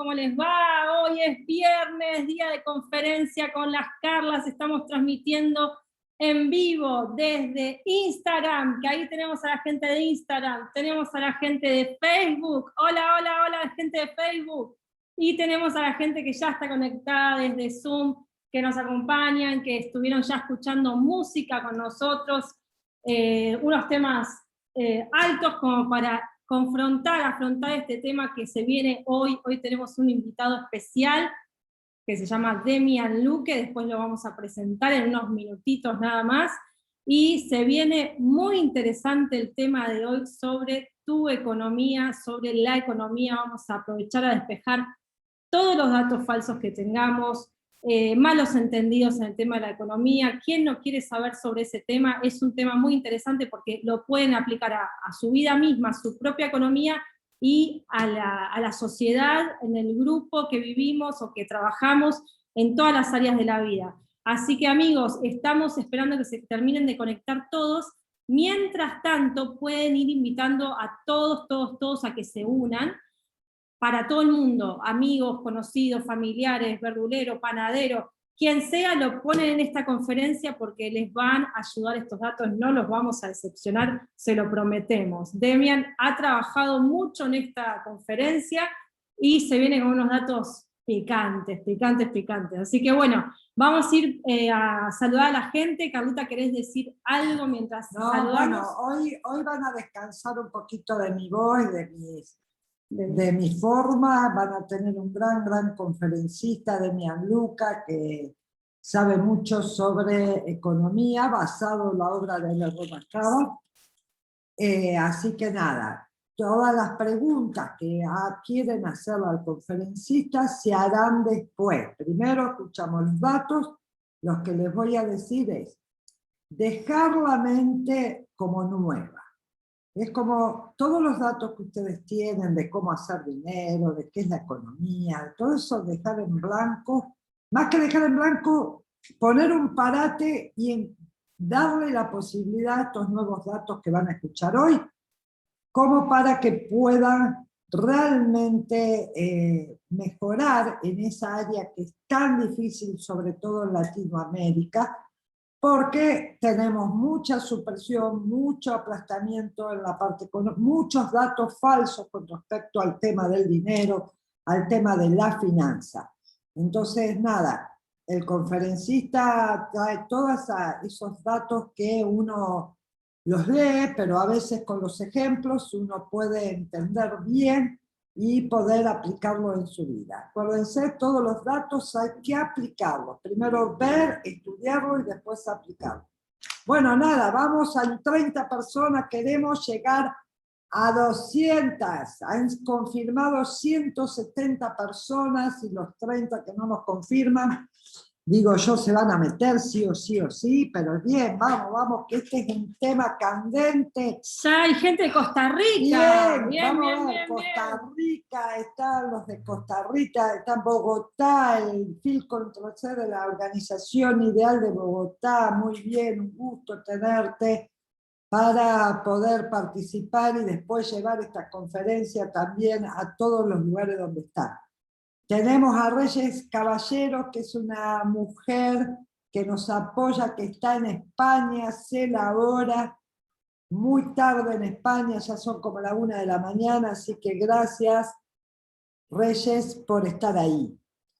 ¿cómo les va? Hoy es viernes, día de conferencia con las Carlas, estamos transmitiendo en vivo desde Instagram, que ahí tenemos a la gente de Instagram, tenemos a la gente de Facebook, hola, hola, hola, gente de Facebook, y tenemos a la gente que ya está conectada desde Zoom, que nos acompañan, que estuvieron ya escuchando música con nosotros, unos temas altos como para afrontar este tema que se viene hoy. Hoy tenemos un invitado especial que se llama Demian Luque, después lo vamos a presentar en unos minutitos nada más, y se viene muy interesante el tema de hoy sobre tu economía, sobre la economía. Vamos a aprovechar a despejar todos los datos falsos que tengamos, malos entendidos en el tema de la economía. ¿Quién no quiere saber sobre ese tema? Es un tema muy interesante porque lo pueden aplicar a su vida misma, a su propia economía y a la sociedad, en el grupo que vivimos o que trabajamos en todas las áreas de la vida. Así que amigos, estamos esperando que se terminen de conectar todos. Mientras tanto, pueden ir invitando a todos a que se unan, para todo el mundo, amigos, conocidos, familiares, verdulero, panadero, quien sea, lo ponen en esta conferencia porque les van a ayudar estos datos, no los vamos a decepcionar, se lo prometemos. Demian ha trabajado mucho en esta conferencia y se viene con unos datos picantes, así que bueno, vamos a ir a saludar a la gente. Carlita, ¿querés decir algo mientras saludamos? Bueno, hoy van a descansar un poquito de mi voz, de mi forma. Van a tener un gran conferencista, Demian Luque, que sabe mucho sobre economía, basado en la obra de L. Ron Hubbard. Así que nada, todas las preguntas que quieren hacer al conferencista se harán después. Primero escuchamos los datos. Lo que les voy a decir es dejar la mente como nueva. Es como todos los datos que ustedes tienen de cómo hacer dinero, de qué es la economía, todo eso dejar en blanco, más que dejar en blanco, poner un parate y darle la posibilidad a estos nuevos datos que van a escuchar hoy, como para que puedan realmente mejorar en esa área que es tan difícil, sobre todo en Latinoamérica, porque tenemos mucha supresión, mucho aplastamiento en la parte económica, muchos datos falsos con respecto al tema del dinero, al tema de la finanza. Entonces, nada, el conferencista trae todos esos datos que uno los lee, pero a veces con los ejemplos uno puede entender bien y poder aplicarlo en su vida. Acuérdense, todos los datos hay que aplicarlos. Primero ver, estudiarlo y después aplicarlo. Bueno, nada, vamos a 30 personas, queremos llegar a 200. Han confirmado 170 personas y los 30 que no nos confirman, digo yo, se van a meter sí o sí, pero bien, vamos, que este es un tema candente. Ya hay gente de Costa Rica. Bien, Costa Rica, están los de Costa Rica, está en Bogotá, el Phil Control de la Organización Ideal de Bogotá. Muy bien, un gusto tenerte para poder participar y después llevar esta conferencia también a todos los lugares donde están. Tenemos a Reyes Caballero, que es una mujer que nos apoya, que está en España, se la hora, muy tarde en España, ya son como la 1 de la mañana, así que gracias, Reyes, por estar ahí.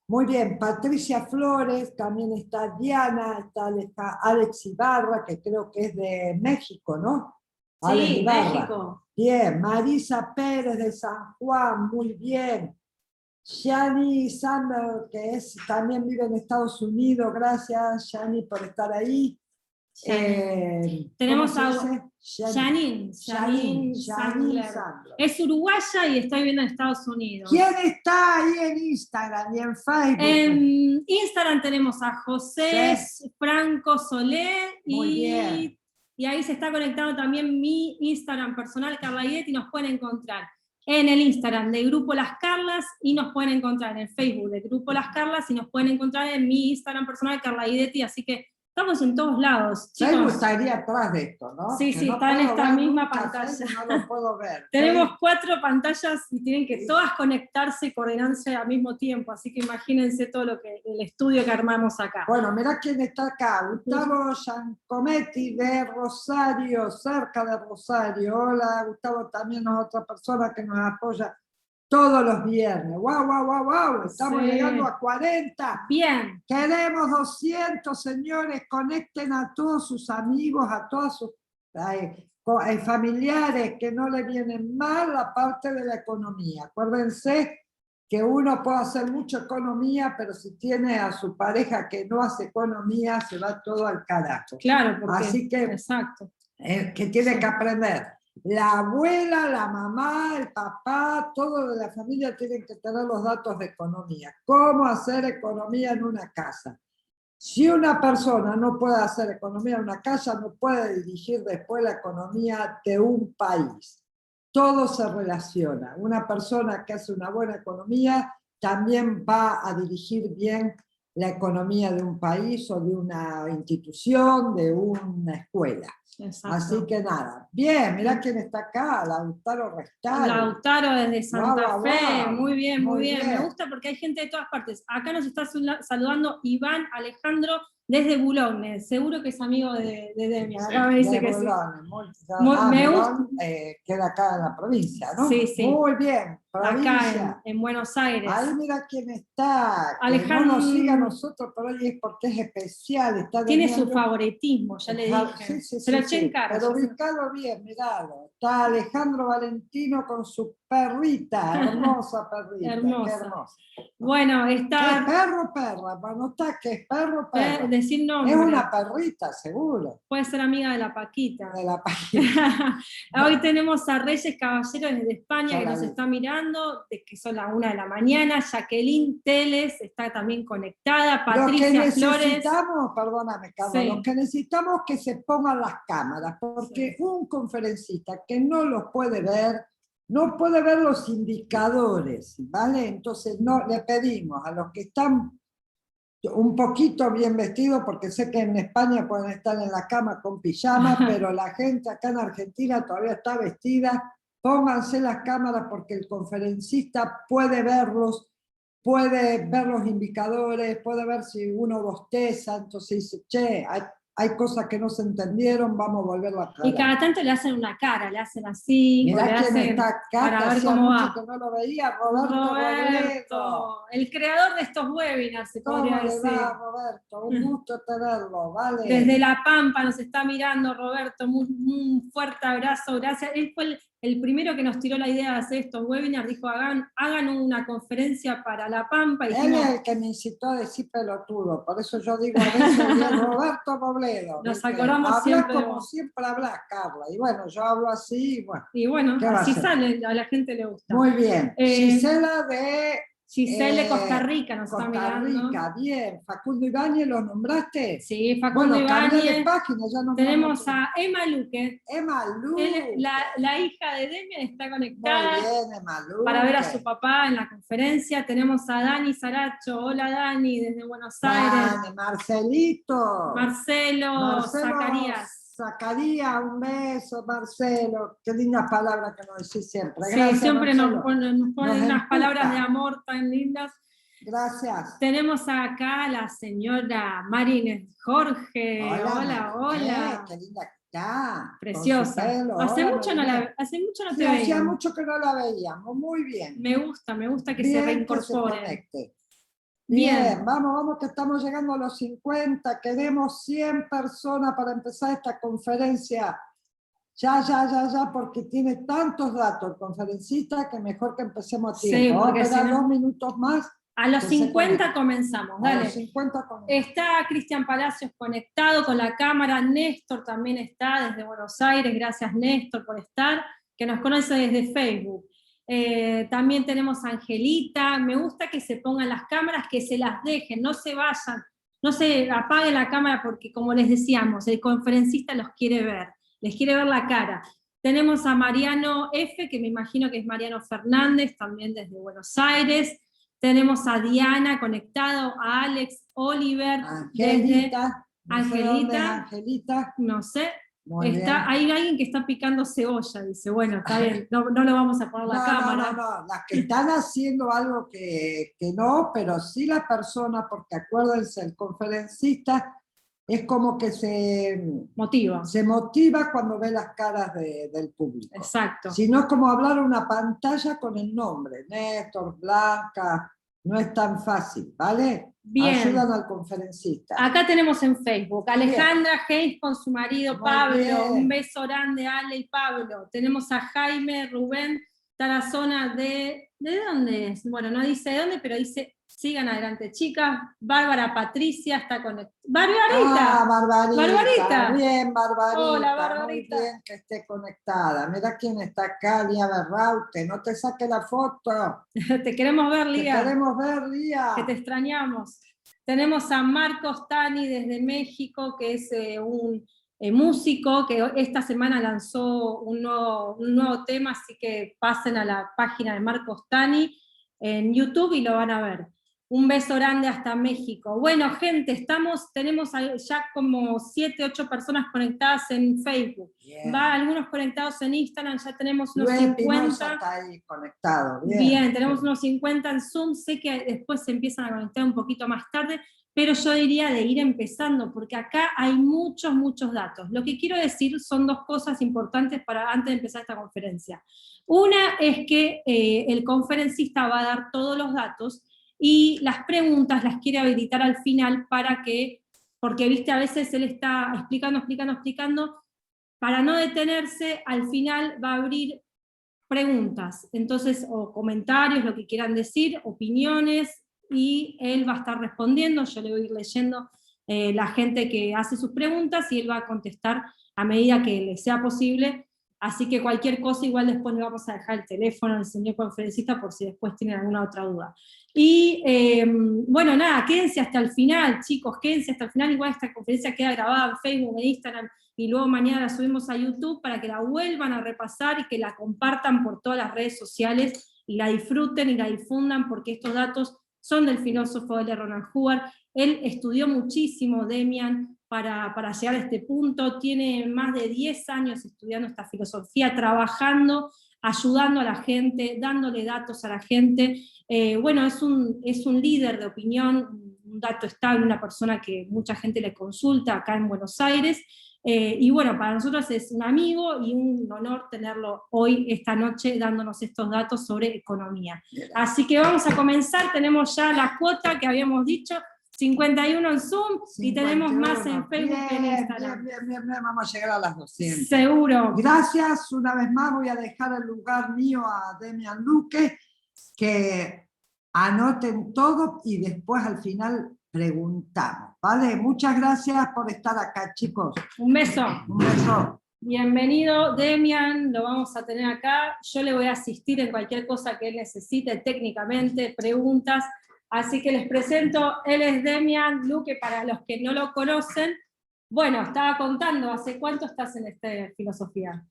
Muy bien, Patricia Flores, también está Diana, está Alex Ibarra, que creo que es de México, ¿no? Sí, Alex Ibarra. México. Bien, Marisa Pérez de San Juan, muy bien. Shani Sander, que también vive en Estados Unidos, gracias Shani por estar ahí. Tenemos a Janine Sandler. Es uruguaya y está viviendo en Estados Unidos. ¿Quién está ahí en Instagram y en Facebook? En Instagram tenemos a José Franco Solé y ahí se está conectando también mi Instagram personal, Carla Guidetti, y nos pueden encontrar en el Instagram de Grupo Las Carlas y nos pueden encontrar en el Facebook de Grupo Las Carlas y nos pueden encontrar en mi Instagram personal, Carla Guidetti, así que Estamos en todos lados, chicos. Facebook estaría atrás de esto, ¿no? Sí, Que sí, no está en puedo esta ver misma nunca pantalla. Facebook, no lo puedo ver. Tenemos 4 pantallas y tienen que todas conectarse y coordinarse al mismo tiempo, así que imagínense todo el estudio que armamos acá. Bueno, mirá quién está acá, Gustavo Giancometti de Rosario, cerca de Rosario. Hola, Gustavo, también es otra persona que nos apoya todos los viernes. ¡Wow, wow, wow, wow! Estamos llegando a 40. Bien. Queremos 200, señores. Conecten a todos sus amigos, a todos sus familiares que no le vienen mal la parte de la economía. Acuérdense que uno puede hacer mucha economía, pero si tiene a su pareja que no hace economía, se va todo al carajo. Claro, porque, así que, exacto. Que tiene que aprender. La abuela, la mamá, el papá, todo de la familia tienen que tener los datos de economía. ¿Cómo hacer economía en una casa? Si una persona no puede hacer economía en una casa, no puede dirigir después la economía de un país. Todo se relaciona. Una persona que hace una buena economía también va a dirigir bien la economía de un país o de una institución, de una escuela. Exacto. Así que nada. Bien, mirá quién está acá, Lautaro Restaro. Lautaro desde Santa Fe, wow. Muy bien. Me gusta porque hay gente de todas partes. Acá nos está saludando Iván Alejandro desde Boulogne, seguro que es amigo de Demian. Acá me dice que Boulogne, sí. Me gusta. Queda acá en la provincia, ¿no? Sí, sí. Muy bien, provincia. Acá en Buenos Aires. Ahí mira quién está, Alejandro. Que no nos siga a nosotros, pero hoy es porque es especial. Tiene su favoritismo, ya le dije. Se lo eché en cara. Pero ubicado bien, miralo. Está Alejandro Valentino con su perrita, hermosa perrita. Hermosa. Qué hermosa. Bueno, está... ¿Es perro o perra? Bueno, está que es perro o perra. Decir nombre. Es una perrita, seguro. Puede ser amiga de la Paquita. De la Paquita. Hoy tenemos a Reyes Caballeros desde España que nos está mirando, que son las 1 de la mañana. Jacqueline Teles está también conectada. Patricia Flores. Perdóname, Carlos, lo que necesitamos es que se pongan las cámaras, porque un conferencista que no los puede ver, no puede ver los indicadores, ¿vale? Entonces le pedimos a los que están un poquito bien vestidos, porque sé que en España pueden estar en la cama con pijama, pero la gente acá en Argentina todavía está vestida. Pónganse las cámaras porque el conferencista puede verlos, puede ver los indicadores, puede ver si uno bosteza, entonces dice, che, hay cosas que no se entendieron, vamos a volverlo a aclarar. Y cada tanto le hacen una cara, le hacen así. Mirá quién está acá, para ver cómo va. Que no lo veía, Roberto. El creador de estos webinars, se podría decir. ¿Cómo le va, Roberto? Un gusto tenerlo, ¿vale? Desde La Pampa nos está mirando Roberto, un fuerte abrazo, gracias. Él fue el primero que nos tiró la idea de hacer estos webinars, dijo, hagan una conferencia para La Pampa. Y él es el que me incitó a decir pelotudo, por eso yo digo a veces Roberto Robledo. Nos acordamos siempre. Hablas como siempre hablas, Carla, y bueno, yo hablo así, y bueno, así sale, a la gente le gusta. Muy bien, Gisela de Costa Rica nos está mirando. Costa Rica, bien. Facundo Ibáñez, ¿lo nombraste? Sí, Facundo Ibáñez. De página, ya tenemos a Emma Luque. Emma Luque. La hija de Demian está conectada. Muy bien, Emma Luque. Para ver a su papá en la conferencia. Tenemos a Dani Saracho. Hola Dani, desde Buenos Aires. Dani, Marcelito. Marcelo Zacarías. Zacarías, un beso, Marcelo. Qué lindas palabras que nos decís siempre. Gracias, sí, siempre nos ponen unas palabras de amor tan lindas. Gracias. Tenemos acá a la señora Marines Jorge. Hola. Qué linda que está. Preciosa. Hace mucho no te veíamos. Hacía mucho que no la veíamos. Muy bien. Me gusta que se reincorpore. Bien, vamos, que estamos llegando a los 50, queremos 100 personas para empezar esta conferencia. Ya, porque tiene tantos datos el conferencista que mejor que empecemos a tiempo. Sí, vamos a esperar 2 minutos más. A los 50 comenzamos, dale. A los 50 comenzamos. Está Cristian Palacios conectado con la cámara, Néstor también está desde Buenos Aires, gracias Néstor por estar, que nos conoce desde Facebook. También tenemos a Angelita. Me gusta que se pongan las cámaras, que se las dejen, no se vayan, no se apague la cámara porque, como les decíamos, el conferencista los quiere ver, les quiere ver la cara. Tenemos a Mariano F., que me imagino que es Mariano Fernández, también desde Buenos Aires. Tenemos a Diana conectado, a Alex Oliver, Angelita. No sé dónde es Angelita, Angelita. no sé. Muy bien. Hay alguien que está picando cebolla, dice, bueno, está bien, no lo vamos a poner la cámara. No, las que están haciendo algo que no, pero sí la persona, porque acuérdense, el conferencista es como que se motiva cuando ve las caras del público. Exacto. Si no es como hablar a una pantalla con el nombre, Néstor, Blanca, no es tan fácil, ¿vale? Bien. Ayudan al conferencista. Acá tenemos en Facebook, Alejandra Hayes con su marido Pablo, un beso grande Ale y Pablo. Tenemos a Jaime, Rubén, Tarazona ¿de dónde es? Bueno, no dice de dónde, pero dice, sigan adelante chicas. Bárbara Patricia está conectada. ¡Barbarita! Barbarita. Bien, Barbarita. Hola, Barbarita. Muy bien que esté conectada. Mira quién está acá, Lía Berraute. No te saque la foto. Te queremos ver, Lía. Te queremos ver, Lía. Que te extrañamos. Tenemos a Marcos Tani desde México, que es un músico que esta semana lanzó un nuevo tema, así que pasen a la página de Marcos Tani en YouTube y lo van a ver. Un beso grande hasta México. Bueno, gente, tenemos ya como 7, 8 personas conectadas en Facebook. Algunos conectados en Instagram, ya tenemos unos 50. Está ahí conectado. Bien, tenemos unos 50 en Zoom, sé que después se empiezan a conectar un poquito más tarde, pero yo diría de ir empezando, porque acá hay muchos datos. Lo que quiero decir son 2 cosas importantes antes de empezar esta conferencia. Una es que el conferencista va a dar todos los datos, y las preguntas las quiere habilitar al final porque viste, a veces él está explicando, para no detenerse, al final va a abrir preguntas, entonces, o comentarios, lo que quieran decir, opiniones, y él va a estar respondiendo, yo le voy a ir leyendo la gente que hace sus preguntas, y él va a contestar a medida que le sea posible. Así que cualquier cosa, igual después le vamos a dejar el teléfono al señor conferencista por si después tienen alguna otra duda. Y bueno, nada, quédense hasta el final, chicos, quédense hasta el final. Igual esta conferencia queda grabada en Facebook, en Instagram, y luego mañana la subimos a YouTube para que la vuelvan a repasar y que la compartan por todas las redes sociales y la disfruten y la difundan, porque estos datos son del filósofo L. Ronald Hubbard. Él estudió muchísimo, Demian, para llegar a este punto, tiene más de 10 años estudiando esta filosofía, trabajando, ayudando a la gente, dándole datos a la gente. Bueno, es un líder de opinión, un dato estable, una persona que mucha gente le consulta acá en Buenos Aires, y bueno, para nosotros es un amigo y un honor tenerlo hoy, esta noche, dándonos estos datos sobre economía. Así que vamos a comenzar, tenemos ya la cuota que habíamos dicho, 51 en Zoom, 51, y tenemos más en Facebook que en Instagram. Bien, vamos a llegar a las 200. Seguro. Gracias, una vez más voy a dejar el lugar mío a Demian Luque, que anoten todo y después al final preguntamos, ¿vale? Muchas gracias por estar acá, chicos. Un beso. Un beso. Bienvenido, Demian, lo vamos a tener acá. Yo le voy a asistir en cualquier cosa que él necesite técnicamente, preguntas. Así que les presento, él es Demian Luque, para los que no lo conocen. Bueno, estaba contando, ¿hace cuánto estás en esta filosofía?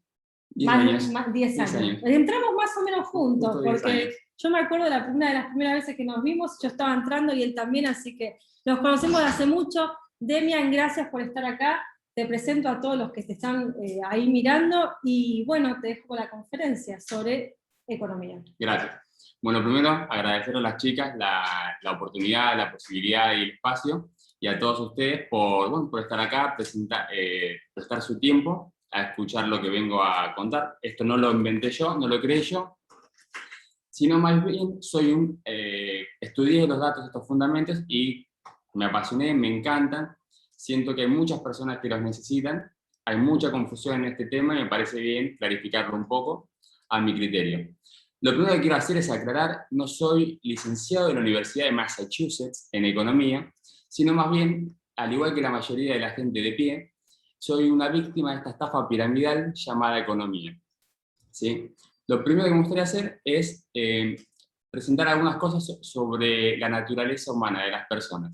10 años. 10 años. Entramos más o menos juntos, porque yo me acuerdo de una de las primeras veces que nos vimos, yo estaba entrando y él también, así que nos conocemos de hace mucho. Demian, gracias por estar acá. Te presento a todos los que te están ahí mirando, y bueno, te dejo con la conferencia sobre economía. Gracias. Bueno, primero agradecer a las chicas la oportunidad, la posibilidad y el espacio, y a todos ustedes por estar acá, prestar su tiempo a escuchar lo que vengo a contar. Esto no lo inventé yo, no lo creé yo, sino más bien estudié los datos, estos fundamentos, y me apasioné, me encantan. Siento que hay muchas personas que los necesitan, hay mucha confusión en este tema y me parece bien clarificarlo un poco a mi criterio. Lo primero que quiero hacer es aclarar, no soy licenciado de la Universidad de Massachusetts en economía, sino más bien, al igual que la mayoría de la gente de pie, soy una víctima de esta estafa piramidal llamada economía. ¿Sí? Lo primero que me gustaría hacer es presentar algunas cosas sobre la naturaleza humana de las personas.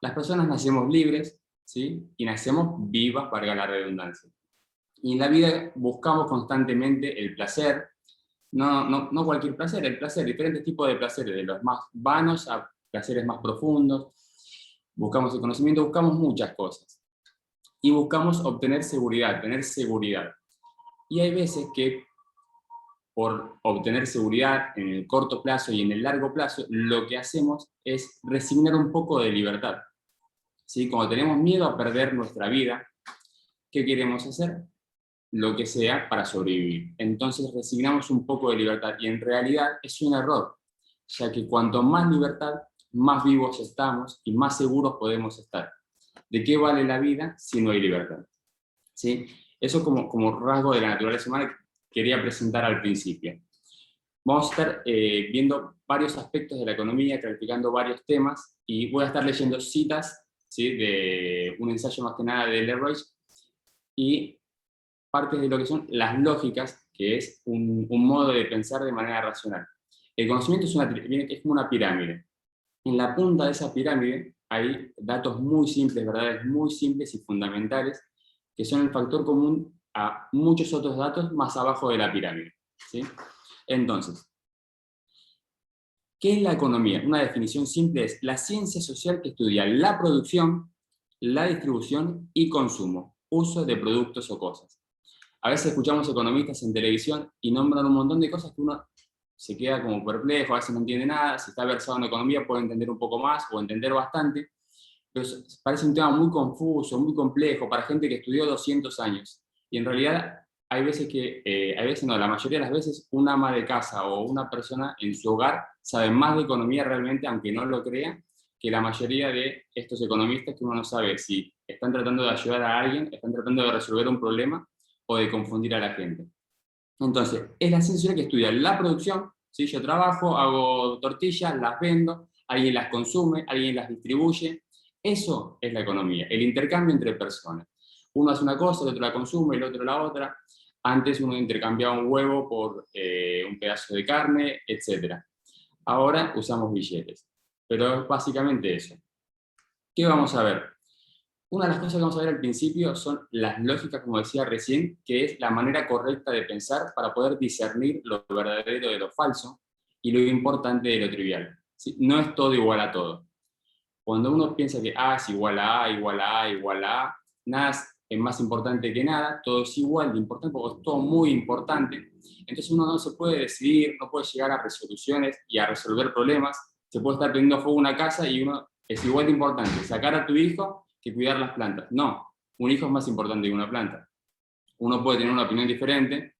Las personas nacemos libres, ¿sí? Y nacemos vivas, valga la redundancia. Y en la vida buscamos constantemente el placer, no cualquier placer, el placer, diferentes tipos de placeres, de los más vanos a placeres más profundos. Buscamos el conocimiento, buscamos muchas cosas. y buscamos obtener seguridad, tener seguridad. Y hay veces que por obtener seguridad en el corto plazo y en el largo plazo, lo que hacemos es resignar un poco de libertad. ¿Sí? Cuando tenemos miedo a perder nuestra vida, ¿qué queremos hacer? Lo que sea para sobrevivir. Entonces resignamos un poco de libertad y en realidad es un error, ya que cuanto más libertad, más vivos estamos y más seguros podemos estar. ¿De qué vale la vida si no hay libertad? ¿Sí? Eso como rasgo de la naturaleza humana que quería presentar al principio. Vamos a estar viendo varios aspectos de la economía, clarificando varios temas, y voy a estar leyendo citas, ¿sí?, de un ensayo más que nada de Leroy, y partes de lo que son las lógicas, que es un modo de pensar de manera racional. El conocimiento es como una pirámide. En la punta de esa pirámide hay datos muy simples, verdades muy simples y fundamentales, que son el factor común a muchos otros datos más abajo de la pirámide, ¿sí? Entonces, ¿qué es la economía? Una definición simple es la ciencia social que estudia la producción, la distribución y consumo, uso de productos o cosas. A veces escuchamos economistas en televisión y nombran un montón de cosas que uno se queda como perplejo, a veces no entiende nada. Si está versado en economía puede entender un poco más o entender bastante, pero parece un tema muy confuso, muy complejo para gente que estudió 200 años. Y en realidad hay veces no, la mayoría de las veces un ama de casa o una persona en su hogar sabe más de economía realmente, aunque no lo crea, que la mayoría de estos economistas que uno no sabe si están tratando de ayudar a alguien, están tratando de resolver un problema o de confundir a la gente. Entonces, es la ciencia que estudia la producción, ¿sí? Yo trabajo, hago tortillas, las vendo, alguien las consume, alguien las distribuye. Eso es la economía, el intercambio entre personas. Uno hace una cosa, el otro la consume, el otro la otra. Antes uno intercambiaba un huevo por un pedazo de carne, etc. Ahora usamos billetes. Pero es básicamente eso. ¿Qué vamos a ver? Una de las cosas que vamos a ver al principio son las lógicas, como decía recién, que es la manera correcta de pensar para poder discernir lo verdadero de lo falso y lo importante de lo trivial. ¿Sí? No es todo igual a todo. Cuando uno piensa que A es igual a A, igual a A, igual a A, nada es más importante que nada, todo es igual de importante porque es todo muy importante. Entonces uno no se puede decidir, no puede llegar a resoluciones y a resolver problemas. Se puede estar prendiendo fuego una casa y uno es igual de importante sacar a tu hijo que cuidar las plantas. No, un hijo es más importante que una planta. Uno puede tener una opinión diferente,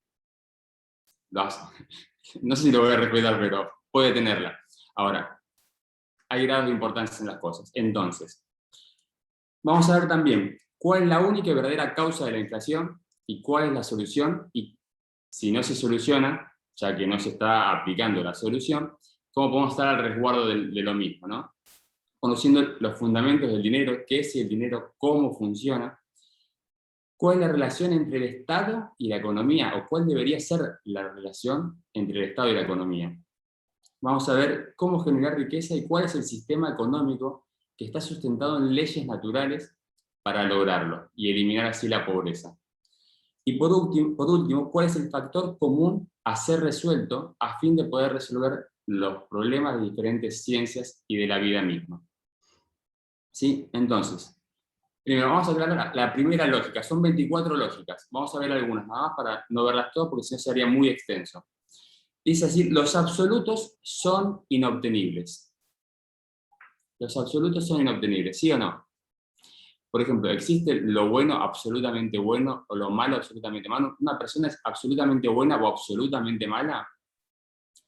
no sé si lo voy a respetar, pero puede tenerla. Ahora, hay grados de importancia en las cosas. Entonces, vamos a ver también cuál es la única y verdadera causa de la inflación y cuál es la solución, y si no se soluciona, ya que no se está aplicando la solución, cómo podemos estar al resguardo de lo mismo, ¿no? Conociendo los fundamentos del dinero, qué es el dinero, cómo funciona, cuál es la relación entre el Estado y la economía, o cuál debería ser la relación entre el Estado y la economía. Vamos a ver cómo generar riqueza y cuál es el sistema económico que está sustentado en leyes naturales para lograrlo y eliminar así la pobreza. Y por último, cuál es el factor común a ser resuelto a fin de poder resolver los problemas de diferentes ciencias y de la vida misma. ¿Sí? Entonces, primero vamos a aclarar la primera lógica. Son 24 lógicas. Vamos a ver algunas nada más para no verlas todas porque si no sería muy extenso. Dice así: los absolutos son inobtenibles. Los absolutos son inobtenibles, ¿sí o no? Por ejemplo, ¿existe lo bueno absolutamente bueno o lo malo absolutamente malo? ¿Una persona es absolutamente buena o absolutamente mala?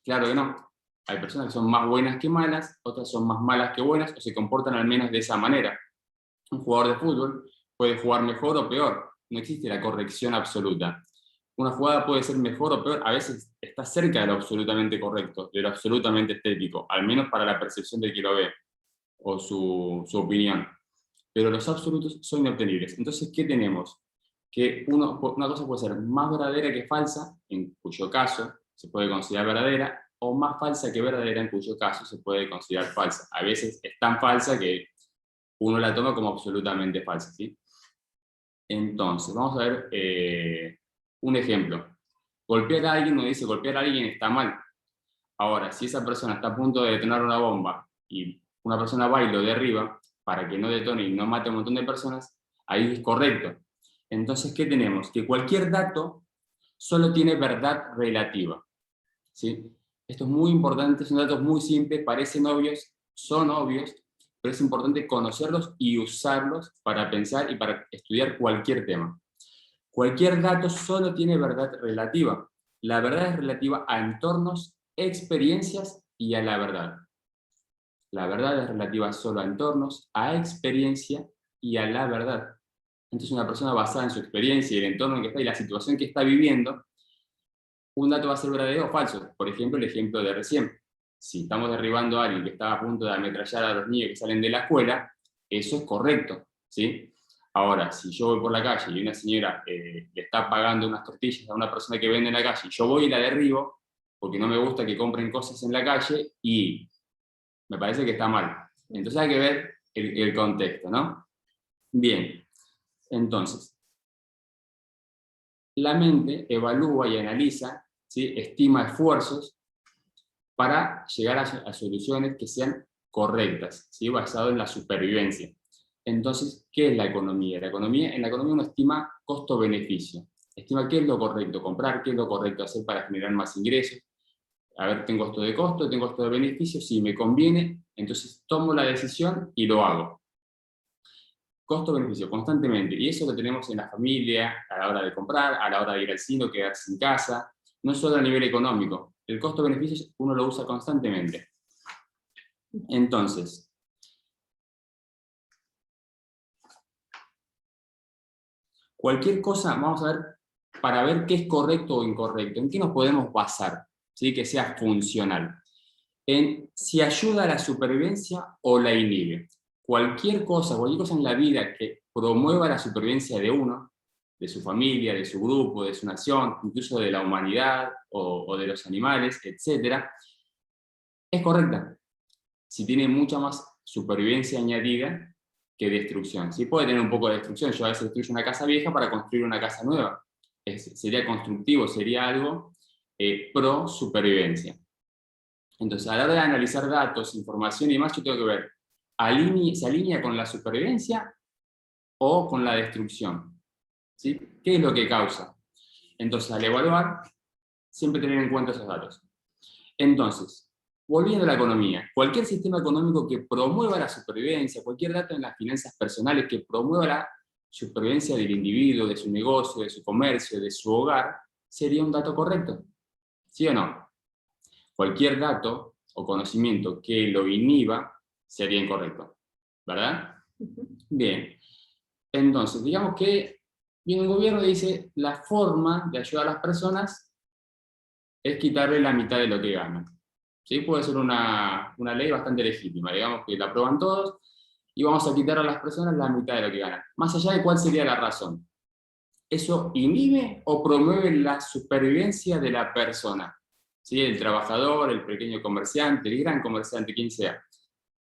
Claro que no. Hay personas que son más buenas que malas, otras son más malas que buenas, o se comportan al menos de esa manera. Un jugador de fútbol puede jugar mejor o peor. No existe la corrección absoluta. Una jugada puede ser mejor o peor, a veces está cerca de lo absolutamente correcto, de lo absolutamente estético, al menos para la percepción del que lo ve, o su opinión. Pero los absolutos son inobtenibles. Entonces, ¿qué tenemos? Que una cosa puede ser más verdadera que falsa, en cuyo caso se puede considerar verdadera, o más falsa que verdadera, en cuyo caso se puede considerar falsa. A veces es tan falsa que uno la toma como absolutamente falsa, ¿sí? Entonces, vamos a ver un ejemplo. Golpear a alguien, uno dice golpear a alguien está mal. Ahora, si esa persona está a punto de detonar una bomba y una persona va y lo derriba para que no detone y no mate a un montón de personas, ahí es correcto. Entonces, ¿qué tenemos? Que cualquier dato solo tiene verdad relativa, ¿sí? Esto es muy importante, son datos muy simples, parecen obvios, son obvios, pero es importante conocerlos y usarlos para pensar y para estudiar cualquier tema. Cualquier dato solo tiene verdad relativa. La verdad es relativa a entornos, experiencias y a la verdad. La verdad es relativa solo a entornos, a experiencia y a la verdad. Entonces una persona basada en su experiencia y el entorno en que está y la situación que está viviendo, un dato va a ser verdadero o falso. Por ejemplo, el ejemplo de recién. Si estamos derribando a alguien que está a punto de ametrallar a los niños que salen de la escuela, eso es correcto, ¿sí? Ahora, si yo voy por la calle y una señora le está pagando unas tortillas a una persona que vende en la calle, y yo voy y la derribo, porque no me gusta que compren cosas en la calle, y me parece que está mal. Entonces hay que ver el contexto, ¿no? Bien, entonces, la mente evalúa y analiza, ¿sí? Estima esfuerzos para llegar a soluciones que sean correctas, ¿sí? Basado en la supervivencia. Entonces, ¿qué es la economía? En la economía uno estima costo-beneficio. Estima qué es lo correcto comprar, qué es lo correcto hacer para generar más ingresos. A ver, tengo esto de costo, tengo esto de beneficio, si me conviene, entonces tomo la decisión y lo hago. Costo-beneficio, constantemente. Y eso lo tenemos en la familia, a la hora de comprar, a la hora de ir al cine, quedarse en casa, no solo a nivel económico. El costo-beneficio uno lo usa constantemente. Entonces, cualquier cosa, vamos a ver, para ver qué es correcto o incorrecto, ¿en qué nos podemos basar? ¿Sí? Que sea funcional. En si ayuda a la supervivencia o la inhibe. Cualquier cosa en la vida que promueva la supervivencia de uno, de su familia, de su grupo, de su nación, incluso de la humanidad o de los animales, etc., es correcta. Si tiene mucha más supervivencia añadida que destrucción. Sí puede tener un poco de destrucción. Yo a veces destruyo una casa vieja para construir una casa nueva. Sería constructivo, sería algo pro supervivencia. Entonces, a la hora de analizar datos, información y demás, yo tengo que ver, ¿se alinea con la supervivencia o con la destrucción? ¿Sí? ¿Qué es lo que causa? Entonces, al evaluar, siempre tener en cuenta esos datos. Entonces, volviendo a la economía, cualquier sistema económico que promueva la supervivencia, cualquier dato en las finanzas personales que promueva la supervivencia del individuo, de su negocio, de su comercio, de su hogar, sería un dato correcto. ¿Sí o no? Cualquier dato o conocimiento que lo inhiba sería incorrecto, ¿verdad? Bien, entonces, digamos que viene un gobierno y dice, la forma de ayudar a las personas es quitarle la mitad de lo que ganan. ¿Sí? Puede ser una ley bastante legítima, digamos que la aprueban todos, y vamos a quitar a las personas la mitad de lo que ganan. Más allá de cuál sería la razón. ¿Eso inhibe o promueve la supervivencia de la persona? ¿Sí? El trabajador, el pequeño comerciante, el gran comerciante, quien sea.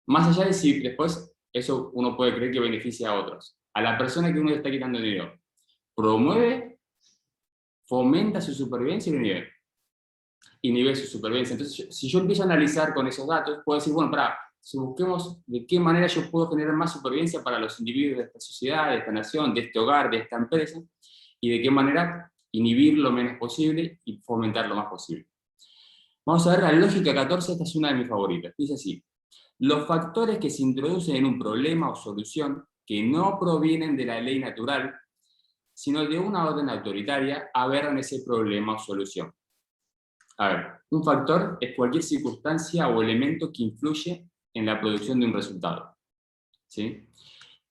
Más allá de si después eso uno puede creer que beneficia a otros. A la persona que uno le está quitando dinero, ¿promueve, fomenta su supervivencia o inhibe? Inhibe su supervivencia. Entonces, si yo empiezo a analizar con esos datos, puedo decir, bueno, si busquemos de qué manera yo puedo generar más supervivencia para los individuos de esta sociedad, de esta nación, de este hogar, de esta empresa, y de qué manera inhibir lo menos posible y fomentar lo más posible. Vamos a ver la lógica 14, esta es una de mis favoritas. Dice así: los factores que se introducen en un problema o solución que no provienen de la ley natural, sino de una orden autoritaria, aberran ese problema o solución. A ver, un factor es cualquier circunstancia o elemento que influye en la producción de un resultado, ¿sí?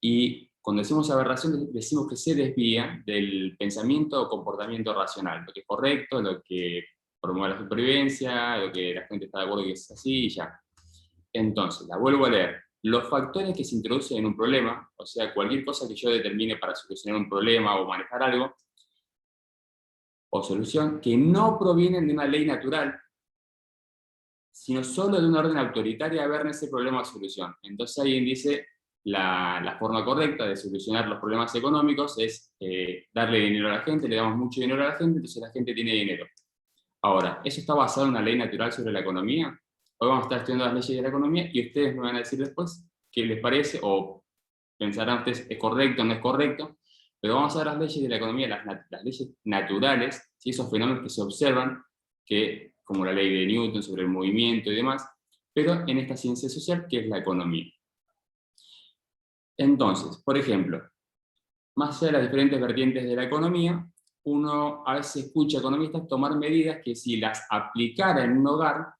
Y cuando decimos aberración, decimos que se desvía del pensamiento o comportamiento racional, lo que es correcto, lo que promueve la supervivencia, lo que la gente está de acuerdo que es así y ya. Entonces, la vuelvo a leer. Los factores que se introducen en un problema, o sea, cualquier cosa que yo determine para solucionar un problema o manejar algo, o solución, que no provienen de una ley natural, sino solo de una orden autoritaria, aberran ese problema o solución. Entonces alguien dice, la forma correcta de solucionar los problemas económicos es darle dinero a la gente, le damos mucho dinero a la gente, entonces la gente tiene dinero. Ahora, ¿eso está basado en una ley natural sobre la economía? Hoy vamos a estar estudiando las leyes de la economía y ustedes me van a decir después qué les parece, o pensarán ustedes, ¿es correcto o no es correcto? Pero vamos a ver las leyes de la economía, las leyes naturales, ¿sí? Esos fenómenos que se observan, que, como la ley de Newton sobre el movimiento y demás, pero en esta ciencia social que es la economía. Entonces, por ejemplo, más allá de las diferentes vertientes de la economía, uno a veces escucha a economistas tomar medidas que si las aplicara en un hogar,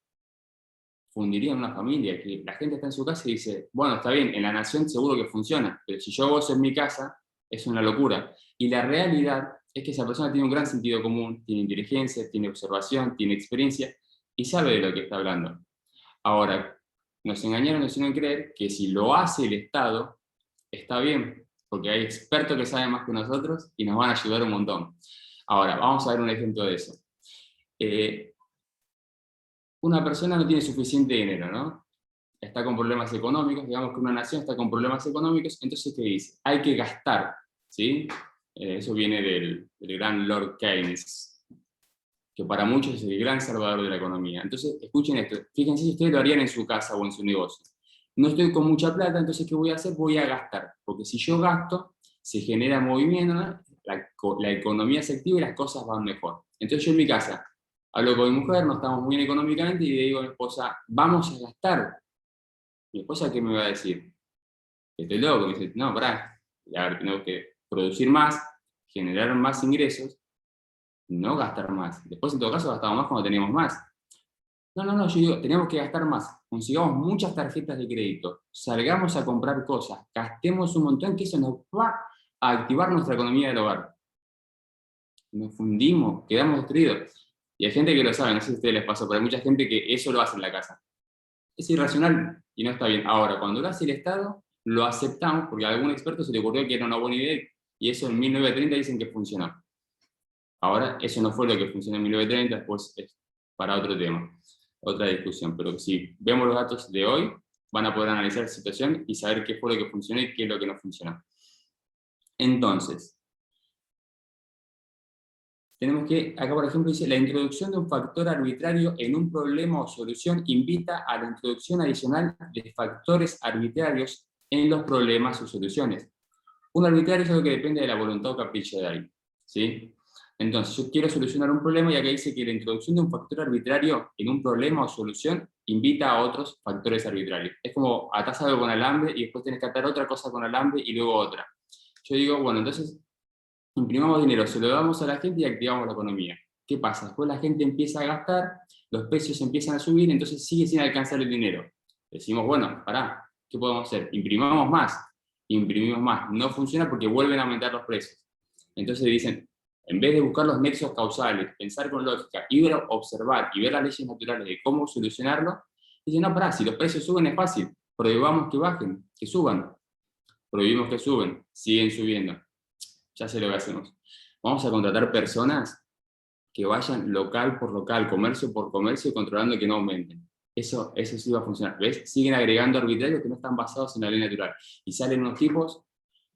fundirían una familia, que la gente está en su casa y dice, bueno, está bien, en la nación seguro que funciona, pero si yo gozo en mi casa, es una locura. Y la realidad es que esa persona tiene un gran sentido común, tiene inteligencia, tiene observación, tiene experiencia, y sabe de lo que está hablando. Ahora, nos engañaron, nos hicieron creer que si lo hace el Estado, está bien, porque hay expertos que saben más que nosotros y nos van a ayudar un montón. Ahora, vamos a ver un ejemplo de eso. Una persona no tiene suficiente dinero, ¿no? Está con problemas económicos, digamos que una nación está con problemas económicos, entonces ¿qué dice? Hay que gastar, ¿sí? Eso viene del gran Lord Keynes, que para muchos es el gran salvador de la economía. Entonces, escuchen esto, fíjense si ustedes lo harían en su casa o en su negocio. No estoy con mucha plata, entonces ¿qué voy a hacer? Voy a gastar, porque si yo gasto, se genera movimiento, ¿no? La economía se activa y las cosas van mejor. Entonces yo en mi casa hablo con mi mujer, no estamos muy bien económicamente, y le digo a mi esposa, vamos a gastar. Mi esposa, ¿qué me va a decir? Que estoy loco. Me dice, no, pará, a ver, tenemos que producir más, generar más ingresos, no gastar más. Después, en todo caso, gastamos más cuando teníamos más. No, yo digo, tenemos que gastar más. Consigamos muchas tarjetas de crédito, salgamos a comprar cosas, gastemos un montón, que eso nos va a activar nuestra economía del hogar. Nos fundimos, quedamos destruidos. Y hay gente que lo sabe, no sé si a ustedes les pasó, pero hay mucha gente que eso lo hace en la casa. Es irracional y no está bien. Ahora, cuando lo hace el Estado, lo aceptamos porque a algún experto se le ocurrió que era una buena idea y eso en 1930 dicen que funcionó. Ahora, eso no fue lo que funcionó en 1930, después es para otro tema, otra discusión. Pero si vemos los datos de hoy, van a poder analizar la situación y saber qué fue lo que funcionó y qué es lo que no funcionó. Entonces, tenemos que, acá por ejemplo dice, la introducción de un factor arbitrario en un problema o solución invita a la introducción adicional de factores arbitrarios en los problemas o soluciones. Un arbitrario es algo que depende de la voluntad o capricho de alguien, ¿sí? Entonces, yo quiero solucionar un problema y acá dice que la introducción de un factor arbitrario en un problema o solución invita a otros factores arbitrarios. Es como atás algo con alambre y después tenés que atar otra cosa con alambre y luego otra. Yo digo, bueno, entonces imprimamos dinero, se lo damos a la gente y activamos la economía. ¿Qué pasa? Después la gente empieza a gastar, los precios empiezan a subir, entonces sigue sin alcanzar el dinero. Decimos, bueno, pará, ¿qué podemos hacer? Imprimimos más, no funciona porque vuelven a aumentar los precios. Entonces dicen, en vez de buscar los nexos causales, pensar con lógica, ir a observar y ver las leyes naturales de cómo solucionarlo, dicen, no, pará, si los precios suben es fácil, prohibamos que bajen, que suban. Prohibimos que suben, siguen subiendo. Ya sé lo que hacemos. Vamos a contratar personas que vayan local por local, comercio por comercio, controlando que no aumenten. Eso sí va a funcionar. ¿Ves? Siguen agregando arbitrarios que no están basados en la ley natural. Y salen unos tipos,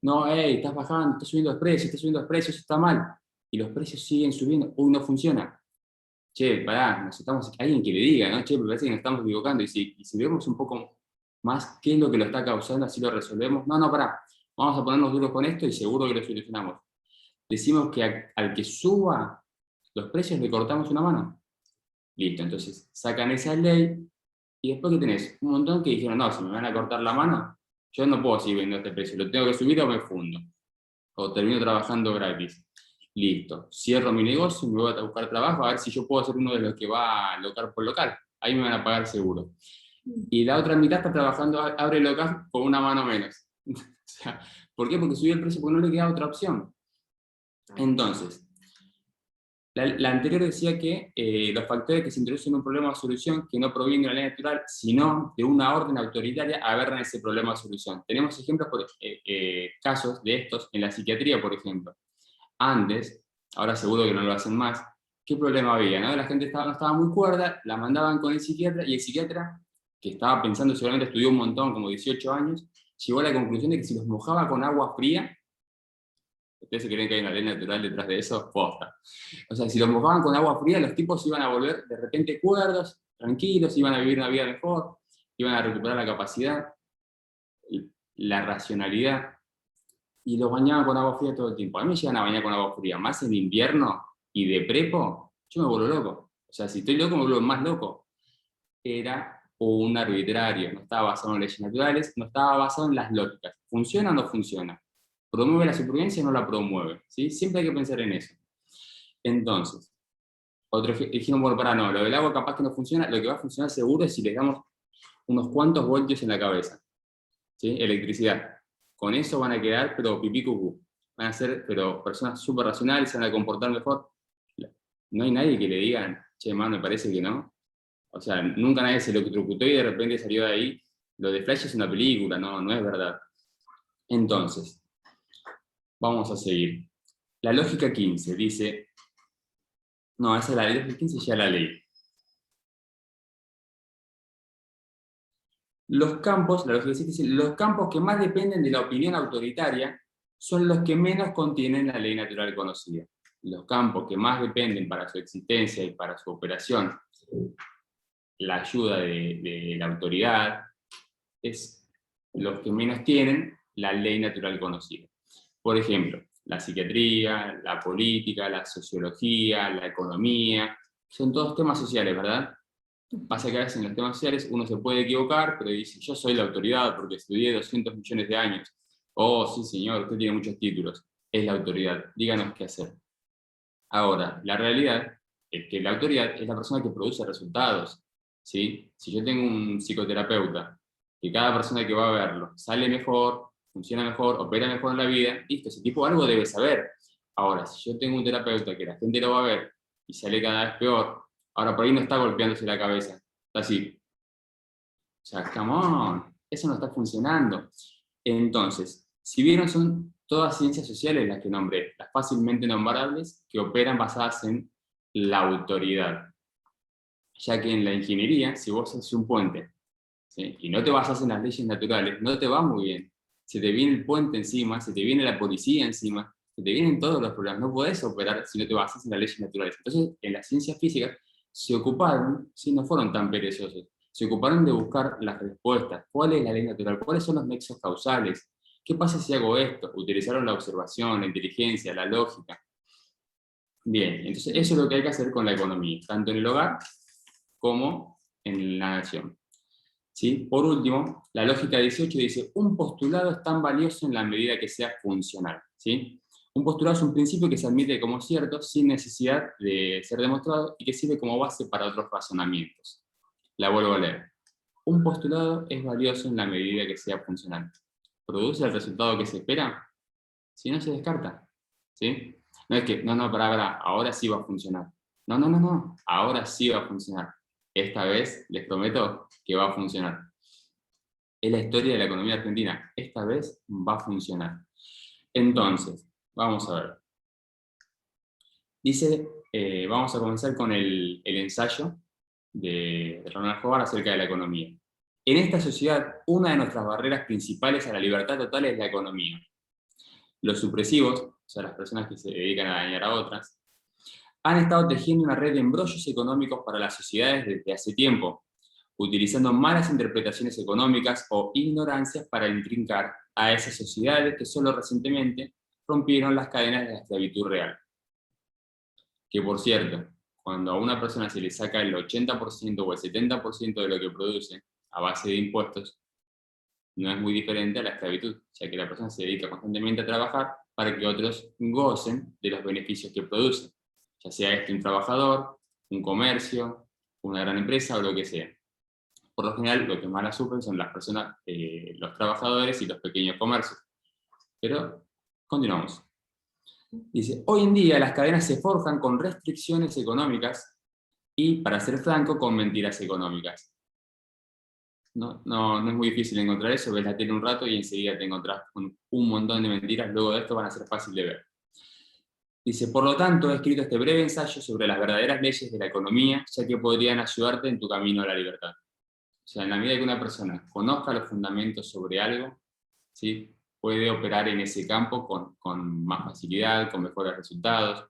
no, estás bajando, estás subiendo el precio, eso está mal. Y los precios siguen subiendo. Uy, no funciona. Che, pará, alguien que le diga, ¿no? Che, me parece que nos estamos equivocando. Y si vemos un poco más qué es lo que lo está causando, así lo resolvemos. No, pará. Vamos a ponernos duros con esto y seguro que lo solucionamos. Decimos que al que suba los precios le cortamos una mano. Listo, entonces sacan esa ley y después ¿qué tenés? Un montón que dijeron, no, si me van a cortar la mano, yo no puedo seguir vendiendo este precio, lo tengo que subir o me fundo. O termino trabajando gratis. Listo, cierro mi negocio, me voy a buscar trabajo, a ver si yo puedo ser uno de los que va a local por local. Ahí me van a pagar seguro. Y la otra mitad está trabajando, abre local con una mano menos. O sea, ¿por qué? Porque subió el precio, porque no le queda otra opción. Entonces, la anterior decía que los factores que se introducen en un problema o solución que no provienen de la ley natural, sino de una orden autoritaria, agarran ese problema o solución. Tenemos ejemplos, casos de estos en la psiquiatría, por ejemplo. Antes, ahora seguro que no lo hacen más, ¿qué problema había? ¿No? La gente no estaba muy cuerda, la mandaban con el psiquiatra, y el psiquiatra, que estaba pensando, seguramente estudió un montón, como 18 años, llegó a la conclusión de que si los mojaba con agua fría, ¿ustedes se creen que hay una ley natural detrás de eso? Posta. O sea, si los mojaban con agua fría, los tipos iban a volver de repente cuerdos, tranquilos, iban a vivir una vida mejor, iban a recuperar la capacidad, la racionalidad. y los bañaban con agua fría todo el tiempo. A mí me llegan a bañar con agua fría, más en invierno y de prepo, yo me vuelvo loco. O sea, si estoy loco, me vuelvo más loco. Era un arbitrario, no estaba basado en leyes naturales, no estaba basado en las lógicas. ¿Funciona o no funciona? ¿Promueve la supervivencia o no la promueve? ¿Sí? Siempre hay que pensar en eso. Entonces, dijeron, bueno, no, lo del agua capaz que no funciona, lo que va a funcionar seguro es si les damos unos cuantos voltios en la cabeza. ¿Sí? Electricidad. Con eso van a quedar, pero pipí cucú. Van a ser, pero personas súper racionales, se van a comportar mejor. No hay nadie que le digan, che, man, me parece que no. O sea, nunca nadie se electrocutó y de repente salió de ahí. Lo de Flash es una película, no es verdad. Entonces, vamos a seguir. La lógica 15 dice, no, esa es la lógica 15, ya la leí. Los campos, la lógica 17 dice, los campos que más dependen de la opinión autoritaria son los que menos contienen la ley natural conocida. Los campos que más dependen para su existencia y para su operación, la ayuda de la autoridad, es los que menos tienen la ley natural conocida. Por ejemplo, la psiquiatría, la política, la sociología, la economía, son todos temas sociales, ¿verdad? Pasa que a veces en los temas sociales uno se puede equivocar, pero dice, yo soy la autoridad porque estudié 200 millones de años. Oh, sí señor, usted tiene muchos títulos. Es la autoridad, díganos qué hacer. Ahora, la realidad es que la autoridad es la persona que produce resultados. ¿Sí? Si yo tengo un psicoterapeuta, que cada persona que va a verlo sale mejor, funciona mejor, opera mejor en la vida, listo, ese tipo algo debe saber. Ahora, si yo tengo un terapeuta que la gente lo va a ver y sale cada vez peor, ahora por ahí no está golpeándose la cabeza, está así. O sea, come on, eso no está funcionando. Entonces, si vieron, son todas ciencias sociales las que nombré, las fácilmente nombrables, que operan basadas en la autoridad. Ya que en la ingeniería, si vos haces un puente, ¿sí?, y no te basas en las leyes naturales, no te va muy bien. Se te viene el puente encima, se te viene la policía encima, se te vienen todos los problemas. No podés operar si no te basas en las leyes naturales. Entonces, en las ciencias físicas se ocuparon, si no fueron tan perezosos, se ocuparon de buscar las respuestas. ¿Cuál es la ley natural? ¿Cuáles son los nexos causales? ¿Qué pasa si hago esto? Utilizaron la observación, la inteligencia, la lógica. Bien, entonces eso es lo que hay que hacer con la economía, tanto en el hogar como en la nación. ¿Sí? Por último, la lógica 18 dice, un postulado es tan valioso en la medida que sea funcional. ¿Sí? Un postulado es un principio que se admite como cierto sin necesidad de ser demostrado y que sirve como base para otros razonamientos. La vuelvo a leer. Un postulado es valioso en la medida que sea funcional. ¿Produce el resultado que se espera? Si no, se descarta. ¿Sí? No es que, para, ahora sí va a funcionar. No, ahora sí va a funcionar. Esta vez les prometo que va a funcionar. Es la historia de la economía argentina. Esta vez va a funcionar. Entonces, vamos a ver. Dice, vamos a comenzar con el ensayo de Ronald Howard acerca de la economía. En esta sociedad, una de nuestras barreras principales a la libertad total es la economía. Los supresivos, o sea, las personas que se dedican a dañar a otras, han estado tejiendo una red de embrollos económicos para las sociedades desde hace tiempo, utilizando malas interpretaciones económicas o ignorancias para intrincar a esas sociedades que solo recientemente rompieron las cadenas de la esclavitud real. Que por cierto, cuando a una persona se le saca el 80% o el 70% de lo que produce a base de impuestos, no es muy diferente a la esclavitud, ya que la persona se dedica constantemente a trabajar para que otros gocen de los beneficios que produce, ya sea un trabajador, un comercio, una gran empresa o lo que sea. Por lo general, lo que más la sufren son las personas, los trabajadores y los pequeños comercios. Pero, continuamos. Dice, hoy en día las cadenas se forjan con restricciones económicas y, para ser franco, con mentiras económicas. No es muy difícil encontrar eso, ves la tele un rato y enseguida te encontrás con un montón de mentiras, luego de esto van a ser fácil de ver. Dice, por lo tanto, he escrito este breve ensayo sobre las verdaderas leyes de la economía, ya que podrían ayudarte en tu camino a la libertad. O sea, en la medida que una persona conozca los fundamentos sobre algo, ¿sí?, puede operar en ese campo con más facilidad, con mejores resultados,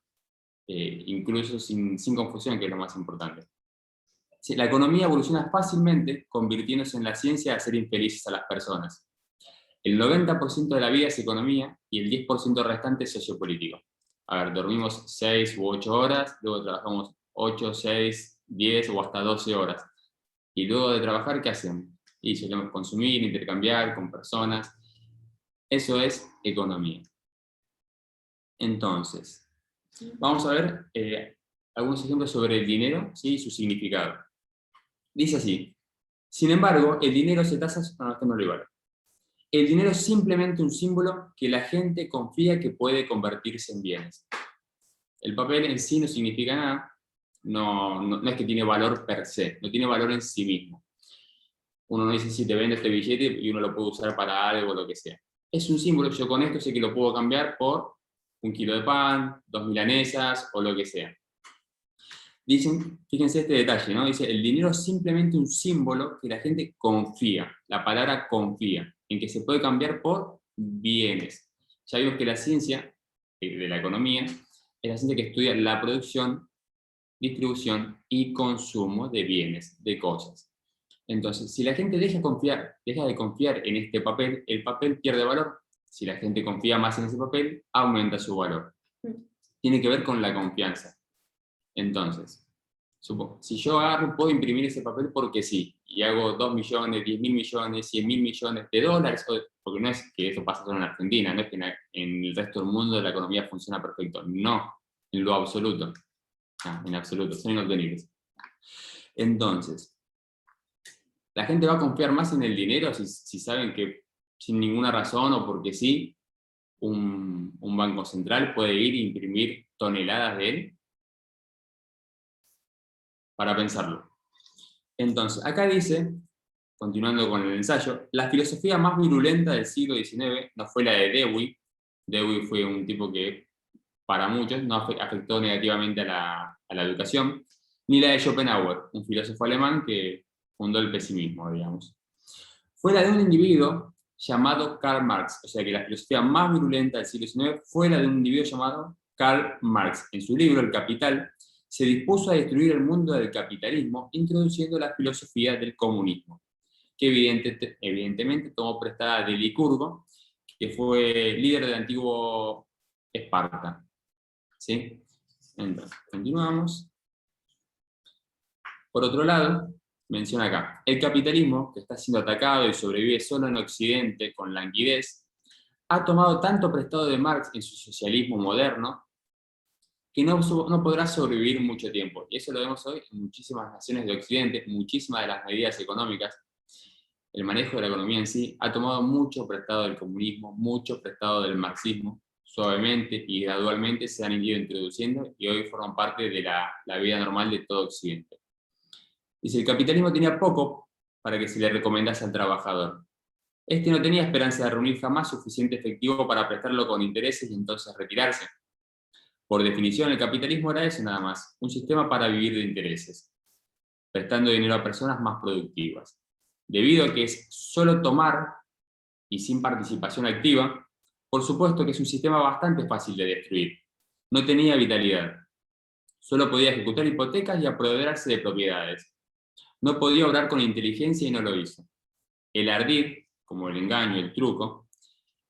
incluso sin confusión, que es lo más importante. Sí, la economía evoluciona fácilmente, convirtiéndose en la ciencia de hacer infelices a las personas. El 90% de la vida es economía y el 10% restante es sociopolítico. A ver, dormimos 6 u 8 horas, luego trabajamos 8, 6, 10 o hasta 12 horas. Y luego de trabajar, ¿qué hacemos? Y solemos consumir, intercambiar con personas. Eso es economía. Entonces, vamos a ver algunos ejemplos sobre el dinero, ¿sí? Y su significado. Dice así: sin embargo, el dinero se tasa... No, esto no lo igual. El dinero es simplemente un símbolo que la gente confía que puede convertirse en bienes. El papel en sí no significa nada, no es que tiene valor per se, no tiene valor en sí mismo. Uno no dice si te vende este billete y uno lo puede usar para algo o lo que sea. Es un símbolo, yo con esto sé que lo puedo cambiar por 1 kilo de pan, 2 milanesas o lo que sea. Dicen, fíjense este detalle, ¿no? Dice, el dinero es simplemente un símbolo que la gente confía, la palabra confía, en que se puede cambiar por bienes. Ya vimos que la ciencia de la economía es la ciencia que estudia la producción, distribución y consumo de bienes, de cosas. Entonces, si la gente deja de confiar en este papel, el papel pierde valor. Si la gente confía más en ese papel, aumenta su valor. Tiene que ver con la confianza. Entonces, si yo puedo imprimir ese papel porque sí, y hago 2 millones, 10.000 millones, 100.000 millones de dólares, porque no es que eso pasa solo en Argentina, no es que en el resto del mundo la economía funciona perfecto, no, en lo absoluto. En absoluto, son inobtenibles. Entonces, la gente va a confiar más en el dinero si saben que sin ninguna razón o porque sí, un banco central puede ir e imprimir toneladas de él. Para pensarlo. Entonces, acá dice, continuando con el ensayo, la filosofía más virulenta del siglo XIX no fue la de Dewey. Dewey fue un tipo que, para muchos, no afectó negativamente a la educación, ni la de Schopenhauer, un filósofo alemán que fundó el pesimismo, digamos. Fue la de un individuo llamado Karl Marx, o sea que la filosofía más virulenta del siglo XIX fue la de un individuo llamado Karl Marx. En su libro El Capital, se dispuso a destruir el mundo del capitalismo introduciendo la filosofía del comunismo, que evidentemente tomó prestada de Licurgo, que fue líder del antiguo Esparta. ¿Sí? Entonces, continuamos. Por otro lado, menciona acá, el capitalismo, que está siendo atacado y sobrevive solo en Occidente con languidez, ha tomado tanto prestado de Marx en su socialismo moderno, que no podrá sobrevivir mucho tiempo. Y eso lo vemos hoy en muchísimas naciones de Occidente, muchísimas de las medidas económicas. El manejo de la economía en sí ha tomado mucho prestado del comunismo, mucho prestado del marxismo, suavemente y gradualmente se han ido introduciendo y hoy forman parte de la vida normal de todo Occidente. Dice, el capitalismo tenía poco para que se le recomendase al trabajador. Este no tenía esperanza de reunir jamás suficiente efectivo para prestarlo con intereses y entonces retirarse. Por definición, el capitalismo era eso nada más, un sistema para vivir de intereses, prestando dinero a personas más productivas. Debido a que es solo tomar y sin participación activa, por supuesto que es un sistema bastante fácil de destruir. No tenía vitalidad. Solo podía ejecutar hipotecas y apoderarse de propiedades. No podía obrar con inteligencia y no lo hizo. El ardid, como el engaño, el truco,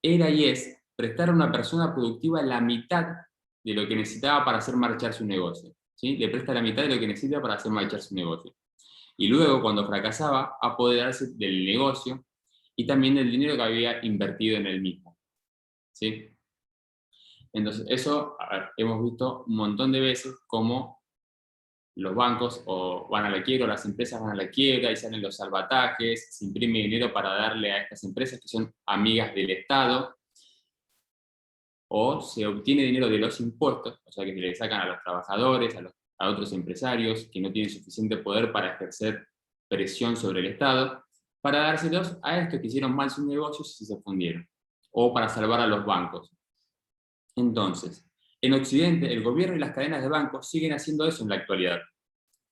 era y es prestar a una persona productiva la mitad de lo que necesitaba para hacer marchar su negocio. ¿Sí? Le presta la mitad de lo que necesita para hacer marchar su negocio. Y luego, cuando fracasaba, apoderarse del negocio y también del dinero que había invertido en él mismo. ¿Sí? Entonces, eso, hemos visto un montón de veces cómo los bancos o van a la quiebra, o las empresas van a la quiebra y salen los salvatajes, se imprime dinero para darle a estas empresas que son amigas del Estado, o se obtiene dinero de los impuestos, o sea que se le sacan a los trabajadores, a otros empresarios que no tienen suficiente poder para ejercer presión sobre el Estado, para dárselos a estos que hicieron mal sus negocios y se fundieron, o para salvar a los bancos. Entonces, en Occidente, el gobierno y las cadenas de bancos siguen haciendo eso en la actualidad.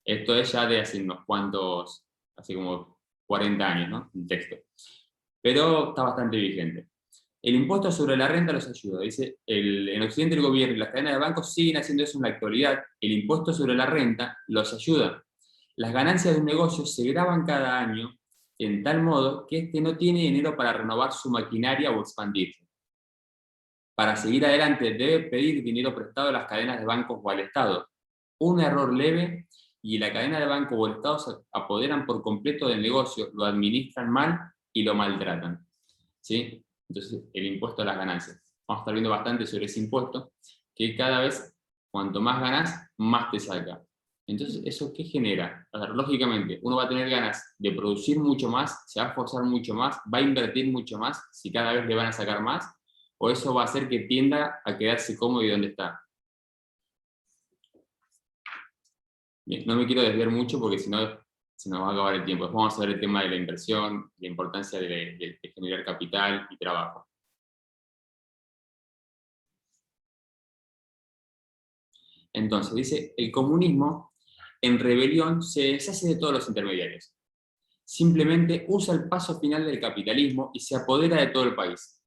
Esto es ya de hace unos cuantos, hace como 40 años, ¿no? Un texto. Pero está bastante vigente. El impuesto sobre la renta los ayuda. Dice, en Occidente el gobierno y las cadenas de bancos siguen haciendo eso en la actualidad. El impuesto sobre la renta los ayuda. Las ganancias de un negocio se graban cada año en tal modo que éste no tiene dinero para renovar su maquinaria o expandirse. Para seguir adelante debe pedir dinero prestado a las cadenas de bancos o al Estado. Un error leve y la cadena de banco o el Estado se apoderan por completo del negocio, lo administran mal y lo maltratan. ¿Sí? Entonces, el impuesto a las ganancias. Vamos a estar viendo bastante sobre ese impuesto, que cada vez, cuanto más ganas, más te saca. Entonces, ¿eso qué genera? O sea, lógicamente, uno va a tener ganas de producir mucho más, se va a esforzar mucho más, va a invertir mucho más, si cada vez le van a sacar más, o eso va a hacer que tienda a quedarse cómodo y donde está. Bien, no me quiero desviar mucho porque si no se nos va a acabar el tiempo. Después vamos a ver el tema de la inversión, la importancia de generar capital y trabajo. Entonces, dice, el comunismo en rebelión se deshace de todos los intermediarios. Simplemente usa el paso final del capitalismo y se apodera de todo el país.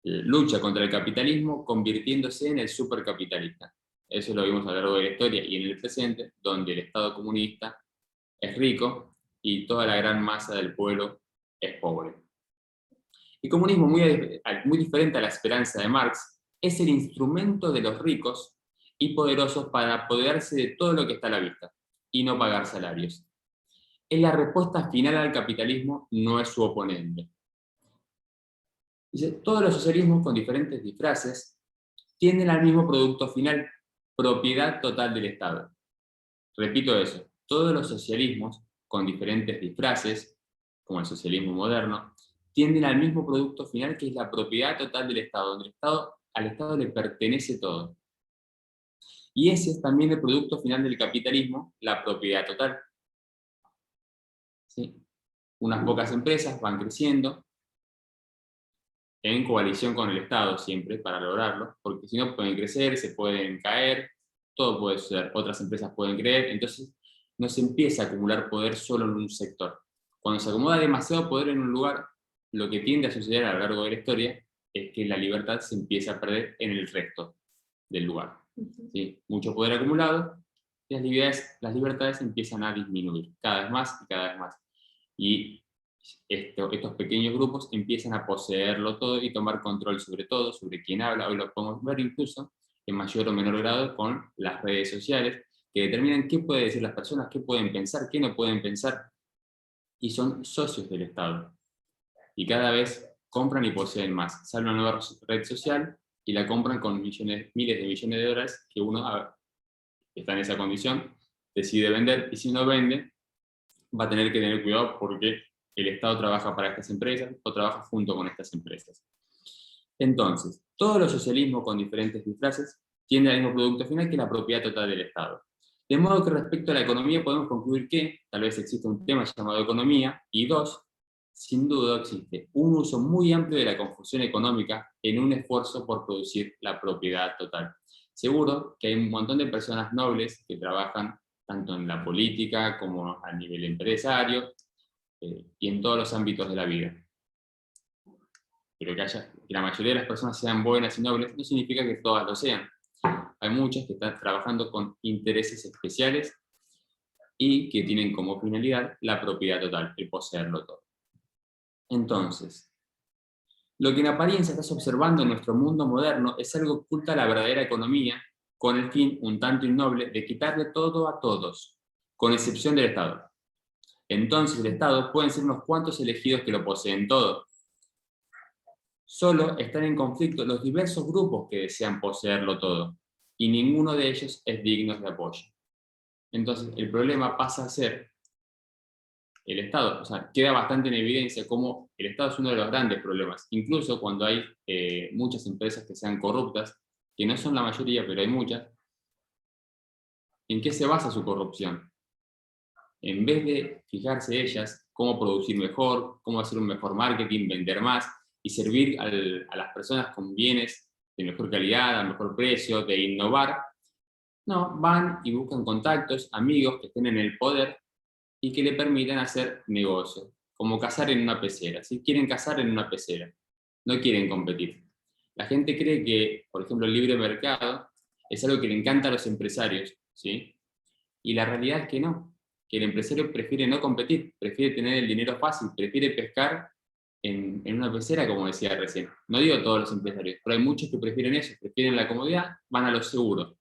Lucha contra el capitalismo convirtiéndose en el supercapitalista. Eso lo vimos a lo largo de la historia y en el presente, donde el Estado comunista es rico y toda la gran masa del pueblo es pobre. El comunismo, muy diferente a la esperanza de Marx, es el instrumento de los ricos y poderosos para apoderarse de todo lo que está a la vista y no pagar salarios. Es la respuesta final al capitalismo, no es su oponente. Dice, todos los socialismos con diferentes disfraces tienden al mismo producto final, propiedad total del Estado. Repito eso, todos los socialismos con diferentes disfraces, como el socialismo moderno, tienden al mismo producto final, que es la propiedad total del Estado, donde al Estado le pertenece todo. Y ese es también el producto final del capitalismo, la propiedad total. ¿Sí? Unas pocas empresas van creciendo en coalición con el Estado siempre para lograrlo, porque si no pueden crecer, se pueden caer, todo puede suceder, otras empresas pueden creer, entonces no se empieza a acumular poder solo en un sector. Cuando se acomoda demasiado poder en un lugar, lo que tiende a suceder a lo largo de la historia es que la libertad se empieza a perder en el resto del lugar. ¿Sí? Mucho poder acumulado, y las libertades empiezan a disminuir cada vez más y cada vez más. Y estos pequeños grupos empiezan a poseerlo todo y tomar control sobre todo, sobre quién habla. Hoy lo podemos ver incluso en mayor o menor grado con las redes sociales, que determinan qué pueden decir las personas, qué pueden pensar, qué no pueden pensar, y son socios del Estado. Y cada vez compran y poseen más. Sale una nueva red social y la compran con miles de millones de dólares que uno está en esa condición, decide vender, y si no vende, va a tener que tener cuidado porque el Estado trabaja para estas empresas o trabaja junto con estas empresas. Entonces, todos los socialismos con diferentes disfraces tienen el mismo producto final, que es la propiedad total del Estado. De modo que respecto a la economía podemos concluir que tal vez existe un tema llamado economía, y dos, sin duda existe un uso muy amplio de la confusión económica en un esfuerzo por producir la propiedad total. Seguro que hay un montón de personas nobles que trabajan tanto en la política como a nivel empresario y en todos los ámbitos de la vida. Pero que la mayoría de las personas sean buenas y nobles no significa que todas lo sean. Hay muchas que están trabajando con intereses especiales y que tienen como finalidad la propiedad total, el poseerlo todo. Entonces, lo que en apariencia estás observando en nuestro mundo moderno es algo que oculta la verdadera economía, con el fin un tanto innoble de quitarle todo a todos, con excepción del Estado. Entonces el Estado pueden ser unos cuantos elegidos que lo poseen todo. Solo están en conflicto los diversos grupos que desean poseerlo todo, y ninguno de ellos es digno de apoyo. Entonces el problema pasa a ser el Estado. O sea, queda bastante en evidencia cómo el Estado es uno de los grandes problemas, incluso cuando hay muchas empresas que sean corruptas, que no son la mayoría, pero hay muchas. ¿En qué se basa su corrupción? En vez de fijarse ellas cómo producir mejor, cómo hacer un mejor marketing, vender más y servir a las personas con bienes de mejor calidad, a mejor precio, de innovar, no, van y buscan contactos, amigos que estén en el poder y que le permitan hacer negocio, como cazar en una pecera. ¿Sí? Quieren cazar en una pecera, no quieren competir. La gente cree que, por ejemplo, el libre mercado es algo que le encanta a los empresarios, ¿sí? Y la realidad es que no. que el empresario prefiere no competir, prefiere tener el dinero fácil, prefiere pescar en una pecera, como decía recién. No digo todos los empresarios, pero hay muchos que prefieren eso, prefieren la comodidad, van a lo seguro.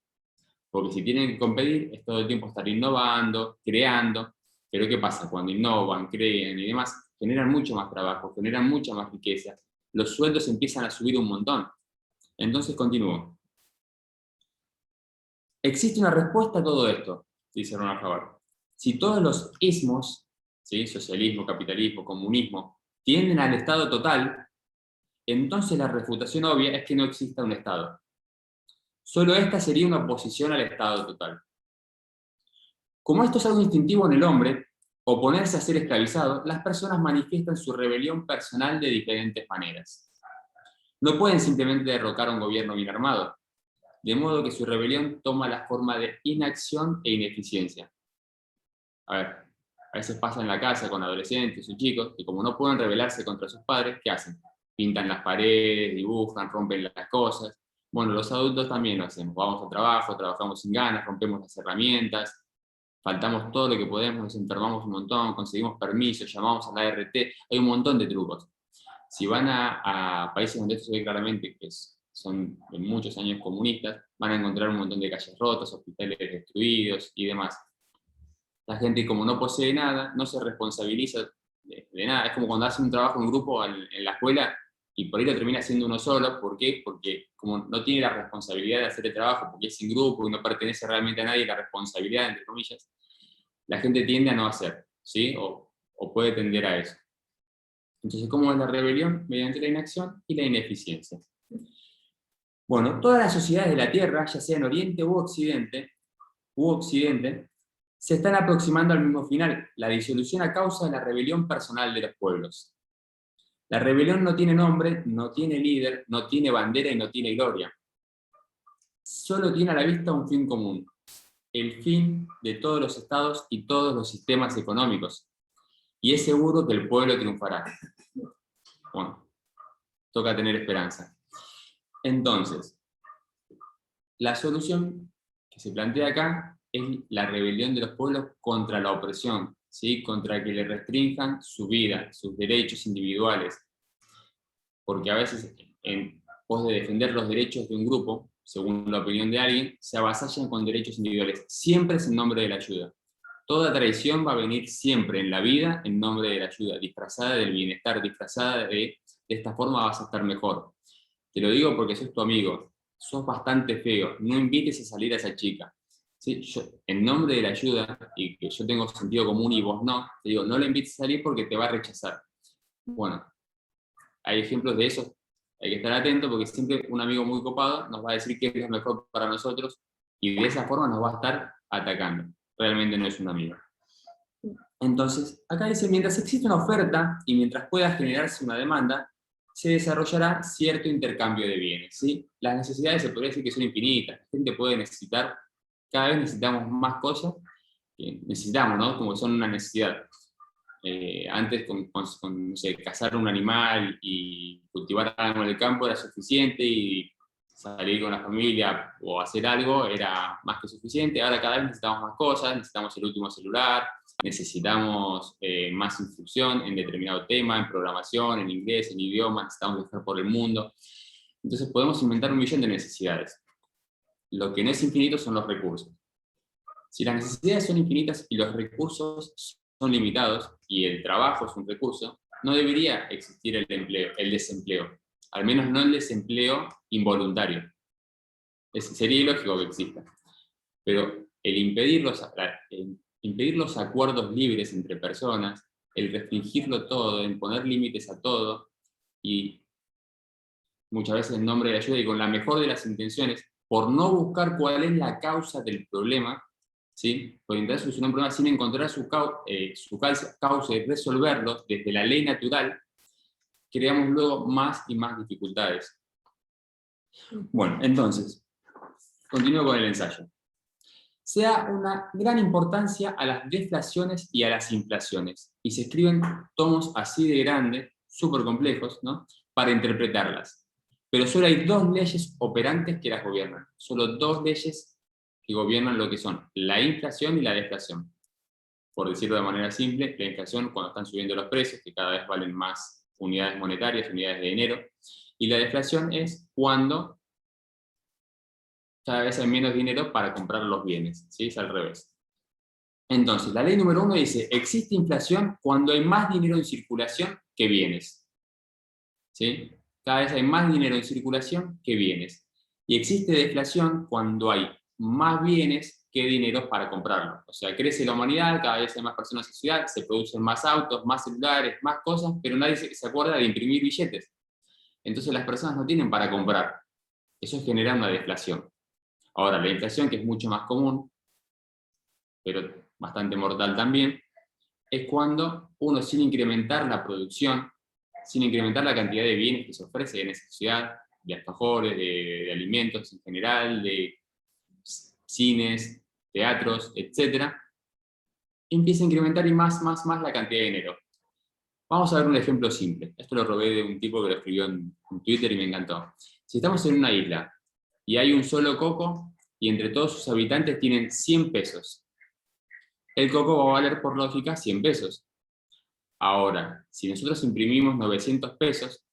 Porque si tienen que competir, es todo el tiempo estar innovando, creando. Pero ¿qué pasa? Cuando innovan, crean y demás, generan mucho más trabajo, generan mucha más riqueza. Los sueldos empiezan a subir un montón. Entonces continúo. Existe una respuesta a todo esto, dice Ronald Javar. Si todos los ismos, ¿sí? Socialismo, capitalismo, comunismo, tienden al Estado total, entonces la refutación obvia es que no exista un Estado. Solo esta sería una oposición al Estado total. Como esto es algo instintivo en el hombre, oponerse a ser esclavizado, las personas manifiestan su rebelión personal de diferentes maneras. No pueden simplemente derrocar a un gobierno bien armado, de modo que su rebelión toma la forma de inacción e ineficiencia. A ver, a veces pasa en la casa con adolescentes o chicos que como no pueden rebelarse contra sus padres, ¿qué hacen? Pintan las paredes, dibujan, rompen las cosas. Bueno, los adultos también lo hacemos. Vamos al trabajo, trabajamos sin ganas, rompemos las herramientas, faltamos todo lo que podemos, nos enfermamos un montón, conseguimos permisos, llamamos a la ART, hay un montón de trucos. Si van a países donde esto se ve claramente que son de muchos años comunistas, van a encontrar un montón de calles rotas, hospitales destruidos y demás. La gente, como no posee nada, no se responsabiliza de nada. Es como cuando hacen un trabajo en grupo en la escuela y por ahí lo termina haciendo uno solo. ¿Por qué? Porque como no tiene la responsabilidad de hacer el trabajo, porque es en grupo y no pertenece realmente a nadie, la responsabilidad, entre comillas, la gente tiende a no hacer, ¿sí? O puede tender a eso. Entonces, ¿cómo es la rebelión? Mediante la inacción y la ineficiencia. Bueno, todas las sociedades de la Tierra, ya sea en Oriente u Occidente, se están aproximando al mismo final, la disolución a causa de la rebelión personal de los pueblos. La rebelión no tiene nombre, no tiene líder, no tiene bandera y no tiene gloria. Solo tiene a la vista un fin común, el fin de todos los estados y todos los sistemas económicos. Y es seguro que el pueblo triunfará. Bueno, toca tener esperanza. Entonces, la solución que se plantea acá es la rebelión de los pueblos contra la opresión, ¿sí? Contra que le restrinjan su vida, sus derechos individuales. Porque a veces, en pos de defender los derechos de un grupo, según la opinión de alguien, se avasallan con derechos individuales. Siempre es en nombre de la ayuda. Toda traición va a venir siempre en la vida en nombre de la ayuda, disfrazada del bienestar, disfrazada de esta forma vas a estar mejor. Te lo digo porque sos tu amigo, sos bastante feo, no invites a salir a esa chica. ¿Sí? Yo, en nombre de la ayuda, y que yo tengo sentido común y vos no, te digo, no la invites a salir porque te va a rechazar. Bueno, hay ejemplos de eso, hay que estar atento porque siempre un amigo muy copado nos va a decir qué es lo mejor para nosotros y de esa forma nos va a estar atacando. Realmente no es un amigo. Entonces, acá dice, mientras existe una oferta y mientras pueda generarse una demanda, se desarrollará cierto intercambio de bienes, ¿sí? Las necesidades se podría decir que son infinitas, la gente puede necesitar, cada vez necesitamos más cosas, que necesitamos, ¿no? Como son una necesidad. Antes no sé, cazar un animal y cultivar algo en el campo era suficiente y salir con la familia o hacer algo era más que suficiente. Ahora cada vez necesitamos más cosas, necesitamos el último celular, necesitamos más instrucción en determinado tema, en programación, en inglés, en idioma, necesitamos viajar por el mundo. Entonces podemos inventar un millón de necesidades. Lo que no es infinito son los recursos. Si las necesidades son infinitas y los recursos son limitados, y el trabajo es un recurso, no debería existir el desempleo. Al menos no el desempleo involuntario. Sería ilógico que exista. Pero el impedir los acuerdos libres entre personas, el restringirlo todo, el poner límites a todo, y muchas veces en nombre de la ayuda y con la mejor de las intenciones, por no buscar cuál es la causa del problema, ¿sí? Por intentar solucionar un problema sin encontrar su causa y resolverlo desde la ley natural, creamos luego más y más dificultades. Bueno, entonces, continúo con el ensayo. Se da una gran importancia a las deflaciones y a las inflaciones, y se escriben tomos así de grandes, súper complejos, ¿no? Para interpretarlas. Pero solo hay dos leyes operantes que las gobiernan, solo dos leyes que gobiernan lo que son la inflación y la deflación. por decirlo de manera simple, la inflación cuando están subiendo los precios, que cada vez valen más unidades monetarias, unidades de dinero, y la deflación es cuando cada vez hay menos dinero para comprar los bienes, ¿sí? Es al revés. Entonces, la ley número 1 dice, existe inflación cuando hay más dinero en circulación que bienes. ¿Sí? Cada vez hay más dinero en circulación que bienes. Y existe deflación cuando hay más bienes que dinero para comprarlo. O sea, crece la humanidad, cada vez hay más personas en la ciudad, se producen más autos, más celulares, más cosas, pero nadie se acuerda de imprimir billetes. Entonces las personas no tienen para comprar. Eso genera una deflación. Ahora, la inflación, que es mucho más común, pero bastante mortal también, es cuando uno, sin incrementar la producción, sin incrementar la cantidad de bienes que se ofrece en esa ciudad, de alfajores, de alimentos en general, de cines, teatros, etc., empieza a incrementar y más la cantidad de dinero. Vamos a ver un ejemplo simple. Esto lo robé de un tipo que lo escribió en Twitter y me encantó. Si estamos en una isla y hay un solo coco y entre todos sus habitantes tienen 100 pesos, el coco va a valer por lógica 100 pesos. Ahora, si nosotros imprimimos 900 pesos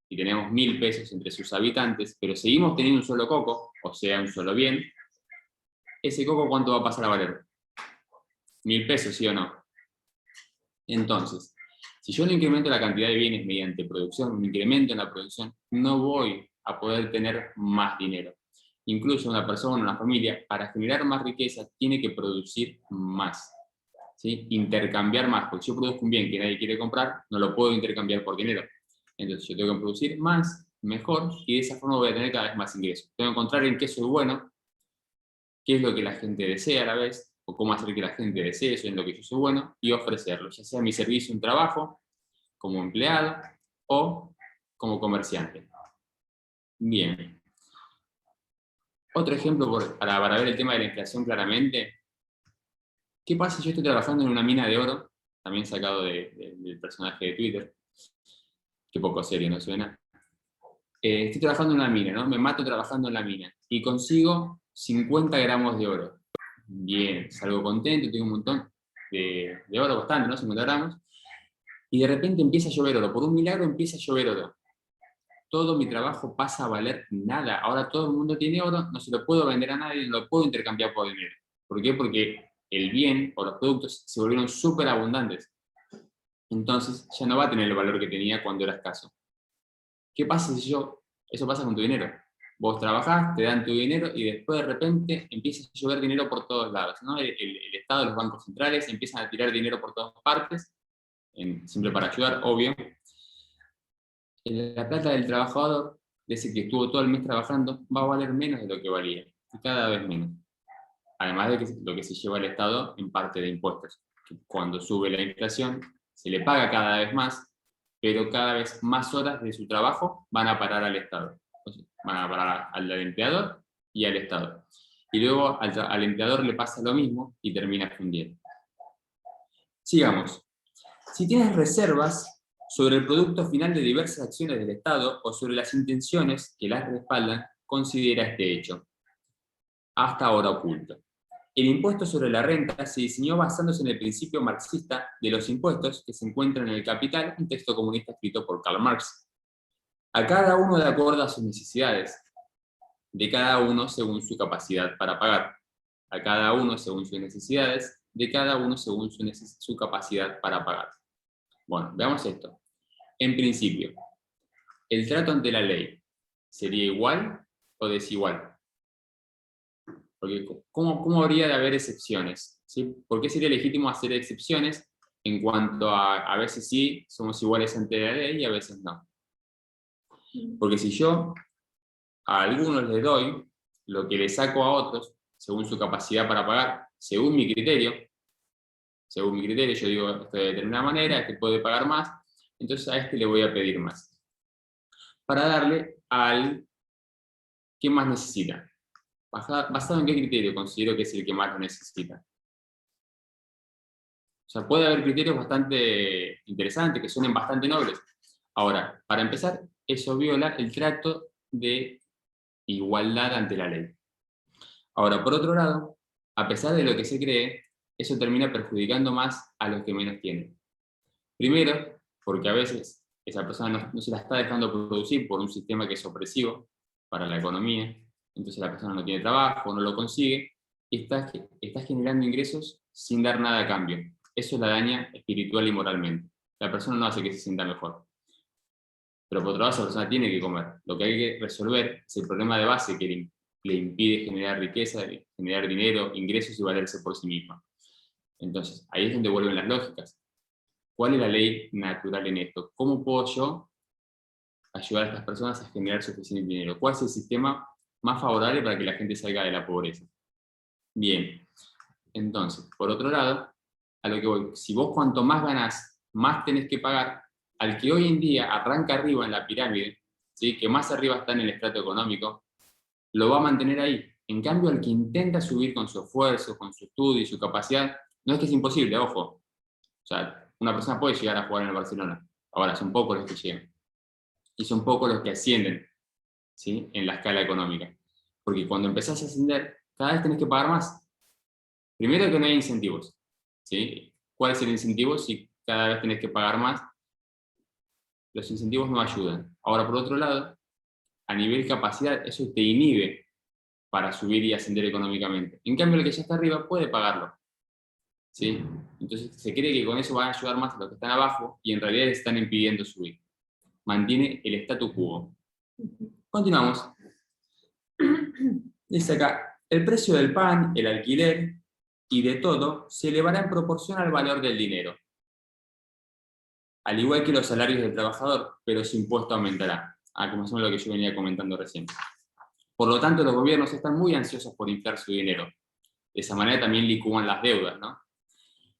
y tenemos 1000 pesos entre sus habitantes, pero seguimos teniendo un solo coco, o sea, un solo bien, ese coco ¿cuánto va a pasar a valer? 1000 pesos, ¿sí o no? Entonces, si yo no incremento la cantidad de bienes mediante producción, un incremento en la producción, no voy a poder tener más dinero. Incluso una persona, una familia, para generar más riqueza, tiene que producir más. ¿Sí? Intercambiar más, porque si yo produzco un bien que nadie quiere comprar, no lo puedo intercambiar por dinero. Entonces yo tengo que producir más, mejor, y de esa forma voy a tener cada vez más ingresos. Tengo que encontrar en qué soy bueno, qué es lo que la gente desea a la vez, o cómo hacer que la gente desee eso en lo que yo soy bueno, y ofrecerlo, ya sea mi servicio, un trabajo, como empleado, o como comerciante. Bien. Otro ejemplo para ver el tema de la inflación claramente. ¿Qué pasa si yo estoy trabajando en una mina de oro? También sacado del personaje de Twitter. Qué poco serio, ¿no suena? Estoy trabajando en una mina, ¿no? Me mato trabajando en la mina. Y consigo 50 gramos de oro. Bien, salgo contento, tengo un montón de oro, bastante, ¿no? 50 gramos. Y de repente empieza a llover oro. Por un milagro empieza a llover oro. Todo mi trabajo pasa a valer nada. Ahora todo el mundo tiene oro, no se lo puedo vender a nadie, no lo puedo intercambiar por dinero. ¿Por qué? Porque el bien o los productos se volvieron súper abundantes. Entonces ya no va a tener el valor que tenía cuando era escaso. ¿Qué pasa si eso pasa con tu dinero? Vos trabajás, te dan tu dinero y después de repente empieza a llover dinero por todos lados, ¿no? El Estado, los bancos centrales empiezan a tirar dinero por todas partes, siempre para ayudar, obvio. La plata del trabajador, de ese que estuvo todo el mes trabajando, va a valer menos de lo que valía, y cada vez menos. Además de que lo que se lleva el Estado en parte de impuestos. Cuando sube la inflación, se le paga cada vez más, pero cada vez más horas de su trabajo van a parar al Estado. Entonces, van a parar al empleador y al Estado. Y luego al empleador le pasa lo mismo y termina fundiendo. Sigamos. Si tienes reservas sobre el producto final de diversas acciones del Estado o sobre las intenciones que las respaldan, considera este hecho, hasta ahora oculto. El impuesto sobre la renta se diseñó basándose en el principio marxista de los impuestos que se encuentran en El Capital, un texto comunista escrito por Karl Marx. A cada uno de acuerdo a sus necesidades, de cada uno según su capacidad para pagar. A cada uno según sus necesidades, de cada uno según su capacidad para pagar. Bueno, veamos esto. En principio, ¿el trato ante la ley sería igual o desigual? Porque ¿cómo habría de haber excepciones? ¿Sí? ¿Por qué sería legítimo hacer excepciones en cuanto a veces sí somos iguales ante la ley y a veces no? Porque si yo a algunos les doy lo que les saco a otros, según su capacidad para pagar, según mi criterio, yo digo esto de determinada manera, este puede pagar más, entonces a este le voy a pedir más. Para darle al que más necesita. ¿Basado en qué criterio considero que es el que más lo necesita? O sea, puede haber criterios bastante interesantes, que suenen bastante nobles. Ahora, para empezar, eso viola el trato de igualdad ante la ley. Ahora, por otro lado, a pesar de lo que se cree, eso termina perjudicando más a los que menos tienen. Primero, porque a veces esa persona no se la está dejando producir por un sistema que es opresivo para la economía, entonces la persona no tiene trabajo, no lo consigue, y está generando ingresos sin dar nada a cambio. Eso la daña espiritual y moralmente. La persona no hace que se sienta mejor. Pero por otro lado, esa persona tiene que comer. Lo que hay que resolver es el problema de base que le impide generar riqueza, generar dinero, ingresos y valerse por sí misma. Entonces, ahí es donde vuelven las lógicas. ¿Cuál es la ley natural en esto? ¿Cómo puedo yo ayudar a estas personas a generar suficiente dinero? ¿Cuál es el sistema más favorable para que la gente salga de la pobreza? Bien, entonces, por otro lado, a lo que voy, si vos cuanto más ganás, más tenés que pagar, al que hoy en día arranca arriba en la pirámide, ¿sí? Que más arriba está en el estrato económico, lo va a mantener ahí. En cambio, al que intenta subir con su esfuerzo, con su estudio y su capacidad, no es que es imposible, ojo. O sea, una persona puede llegar a jugar en el Barcelona. Ahora, son pocos los que llegan. Y son pocos los que ascienden, ¿sí? En la escala económica. Porque cuando empezás a ascender, cada vez tenés que pagar más. Primero que no hay incentivos, ¿sí? ¿Cuál es el incentivo? Si cada vez tenés que pagar más, los incentivos no ayudan. Ahora, por otro lado, a nivel capacidad, eso te inhibe para subir y ascender económicamente. En cambio, el que ya está arriba puede pagarlo, ¿sí? Entonces se cree que con eso van a ayudar más a los que están abajo y en realidad les están impidiendo subir. Mantiene el statu quo. Continuamos. Dice acá, el precio del pan, el alquiler y de todo se elevará en proporción al valor del dinero. Al igual que los salarios del trabajador, pero su impuesto aumentará. Como es lo que yo venía comentando recién. Por lo tanto, los gobiernos están muy ansiosos por inflar su dinero. De esa manera también licúan las deudas, ¿no?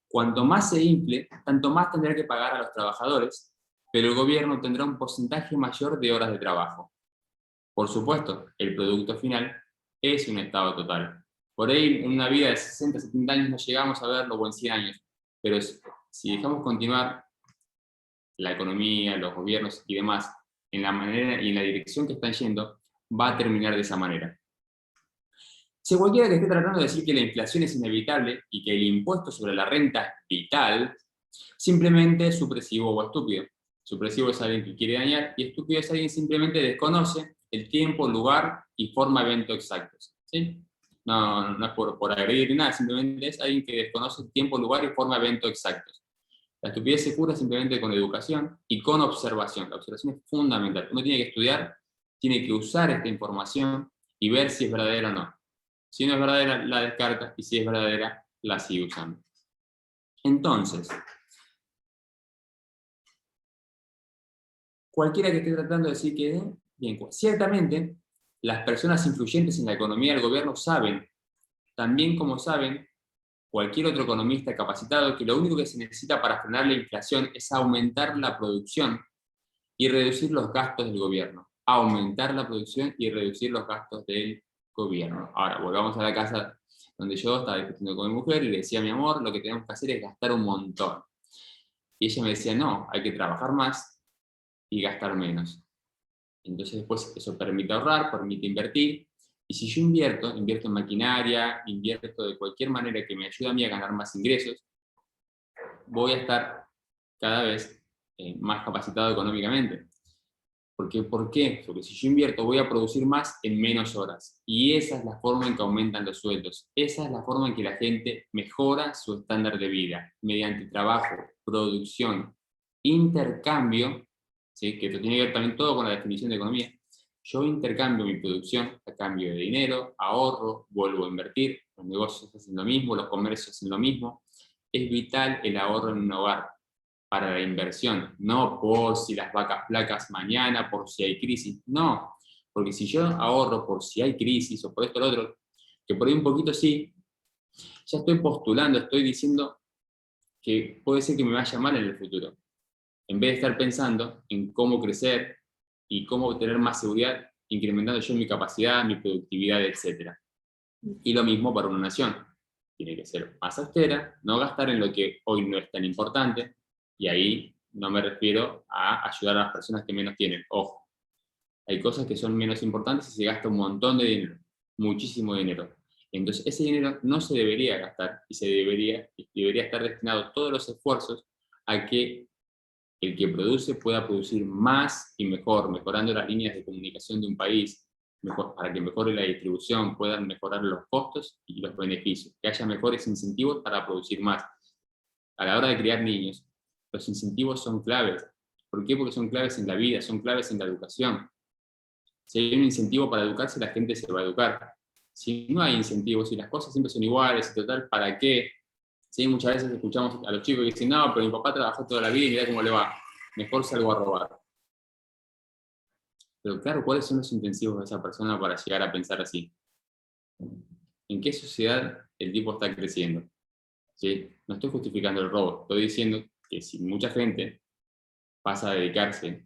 Cuanto más se infle, tanto más tendrá que pagar a los trabajadores, pero el gobierno tendrá un porcentaje mayor de horas de trabajo. Por supuesto, el producto final es un estado total. Por ahí, en una vida de 60, 70 años no llegamos a verlo, o en 100 años, pero si dejamos continuar la economía, los gobiernos y demás, en la manera y en la dirección que están yendo, va a terminar de esa manera. Si cualquiera que esté tratando de decir que la inflación es inevitable y que el impuesto sobre la renta es vital, simplemente es supresivo o estúpido. Supresivo es alguien que quiere dañar y estúpido es alguien que simplemente desconoce el tiempo, lugar y forma evento exactos. ¿Sí? No es por agredir ni nada, simplemente es alguien que desconoce el tiempo, lugar y forma evento exactos. La estupidez se cura simplemente con educación y con observación. La observación es fundamental. Uno tiene que estudiar, tiene que usar esta información y ver si es verdadera o no. Si no es verdadera, la descarta, y si es verdadera, la sigue usando. Entonces, cualquiera que esté tratando de decir que, bien, ciertamente, las personas influyentes en la economía del gobierno saben, también como saben cualquier otro economista capacitado, que lo único que se necesita para frenar la inflación es aumentar la producción y reducir los gastos del gobierno. Aumentar la producción y reducir los gastos del gobierno. Ahora, volvamos a la casa donde yo estaba discutiendo con mi mujer y le decía, mi amor, lo que tenemos que hacer es gastar un montón. Y ella me decía, no, hay que trabajar más y gastar menos. Entonces después eso permite ahorrar, permite invertir. Y si yo invierto en maquinaria, invierto de cualquier manera que me ayude a mí a ganar más ingresos, voy a estar cada vez más capacitado económicamente. ¿Por qué? Porque si yo invierto voy a producir más en menos horas. Y esa es la forma en que aumentan los sueldos. Esa es la forma en que la gente mejora su estándar de vida. Mediante trabajo, producción, intercambio, ¿sí? Que esto tiene que ver también todo con la definición de economía. Yo intercambio mi producción a cambio de dinero, ahorro, vuelvo a invertir. Los negocios hacen lo mismo, los comercios hacen lo mismo. Es vital el ahorro en un hogar. Para la inversión, no por si las vacas flacas mañana, por si hay crisis, no, porque si yo ahorro por si hay crisis o por esto o lo otro, que por ahí un poquito sí, ya estoy postulando, estoy diciendo que puede ser que me vaya mal en el futuro, en vez de estar pensando en cómo crecer y cómo tener más seguridad, incrementando yo mi capacidad, mi productividad, etc. Y lo mismo para una nación, tiene que ser más austera, no gastar en lo que hoy no es tan importante. Y ahí no me refiero a ayudar a las personas que menos tienen. Ojo, hay cosas que son menos importantes y se gasta un montón de dinero, muchísimo dinero. Entonces ese dinero no se debería gastar y debería estar destinado todos los esfuerzos a que el que produce pueda producir más y mejor, mejorando las líneas de comunicación de un país, para que mejore la distribución, puedan mejorar los costos y los beneficios, que haya mejores incentivos para producir más. A la hora de criar niños, los incentivos son claves. ¿Por qué? Porque son claves en la vida, son claves en la educación. Si hay un incentivo para educarse, la gente se va a educar. Si no hay incentivos, si las cosas siempre son iguales, y total, ¿para qué? Sí, muchas veces escuchamos a los chicos que dicen, no, pero mi papá trabajó toda la vida y mira cómo le va. Mejor salgo a robar. Pero claro, ¿cuáles son los incentivos de esa persona para llegar a pensar así? ¿En qué sociedad el tipo está creciendo? ¿Sí? No estoy justificando el robo, estoy diciendo que si mucha gente pasa a dedicarse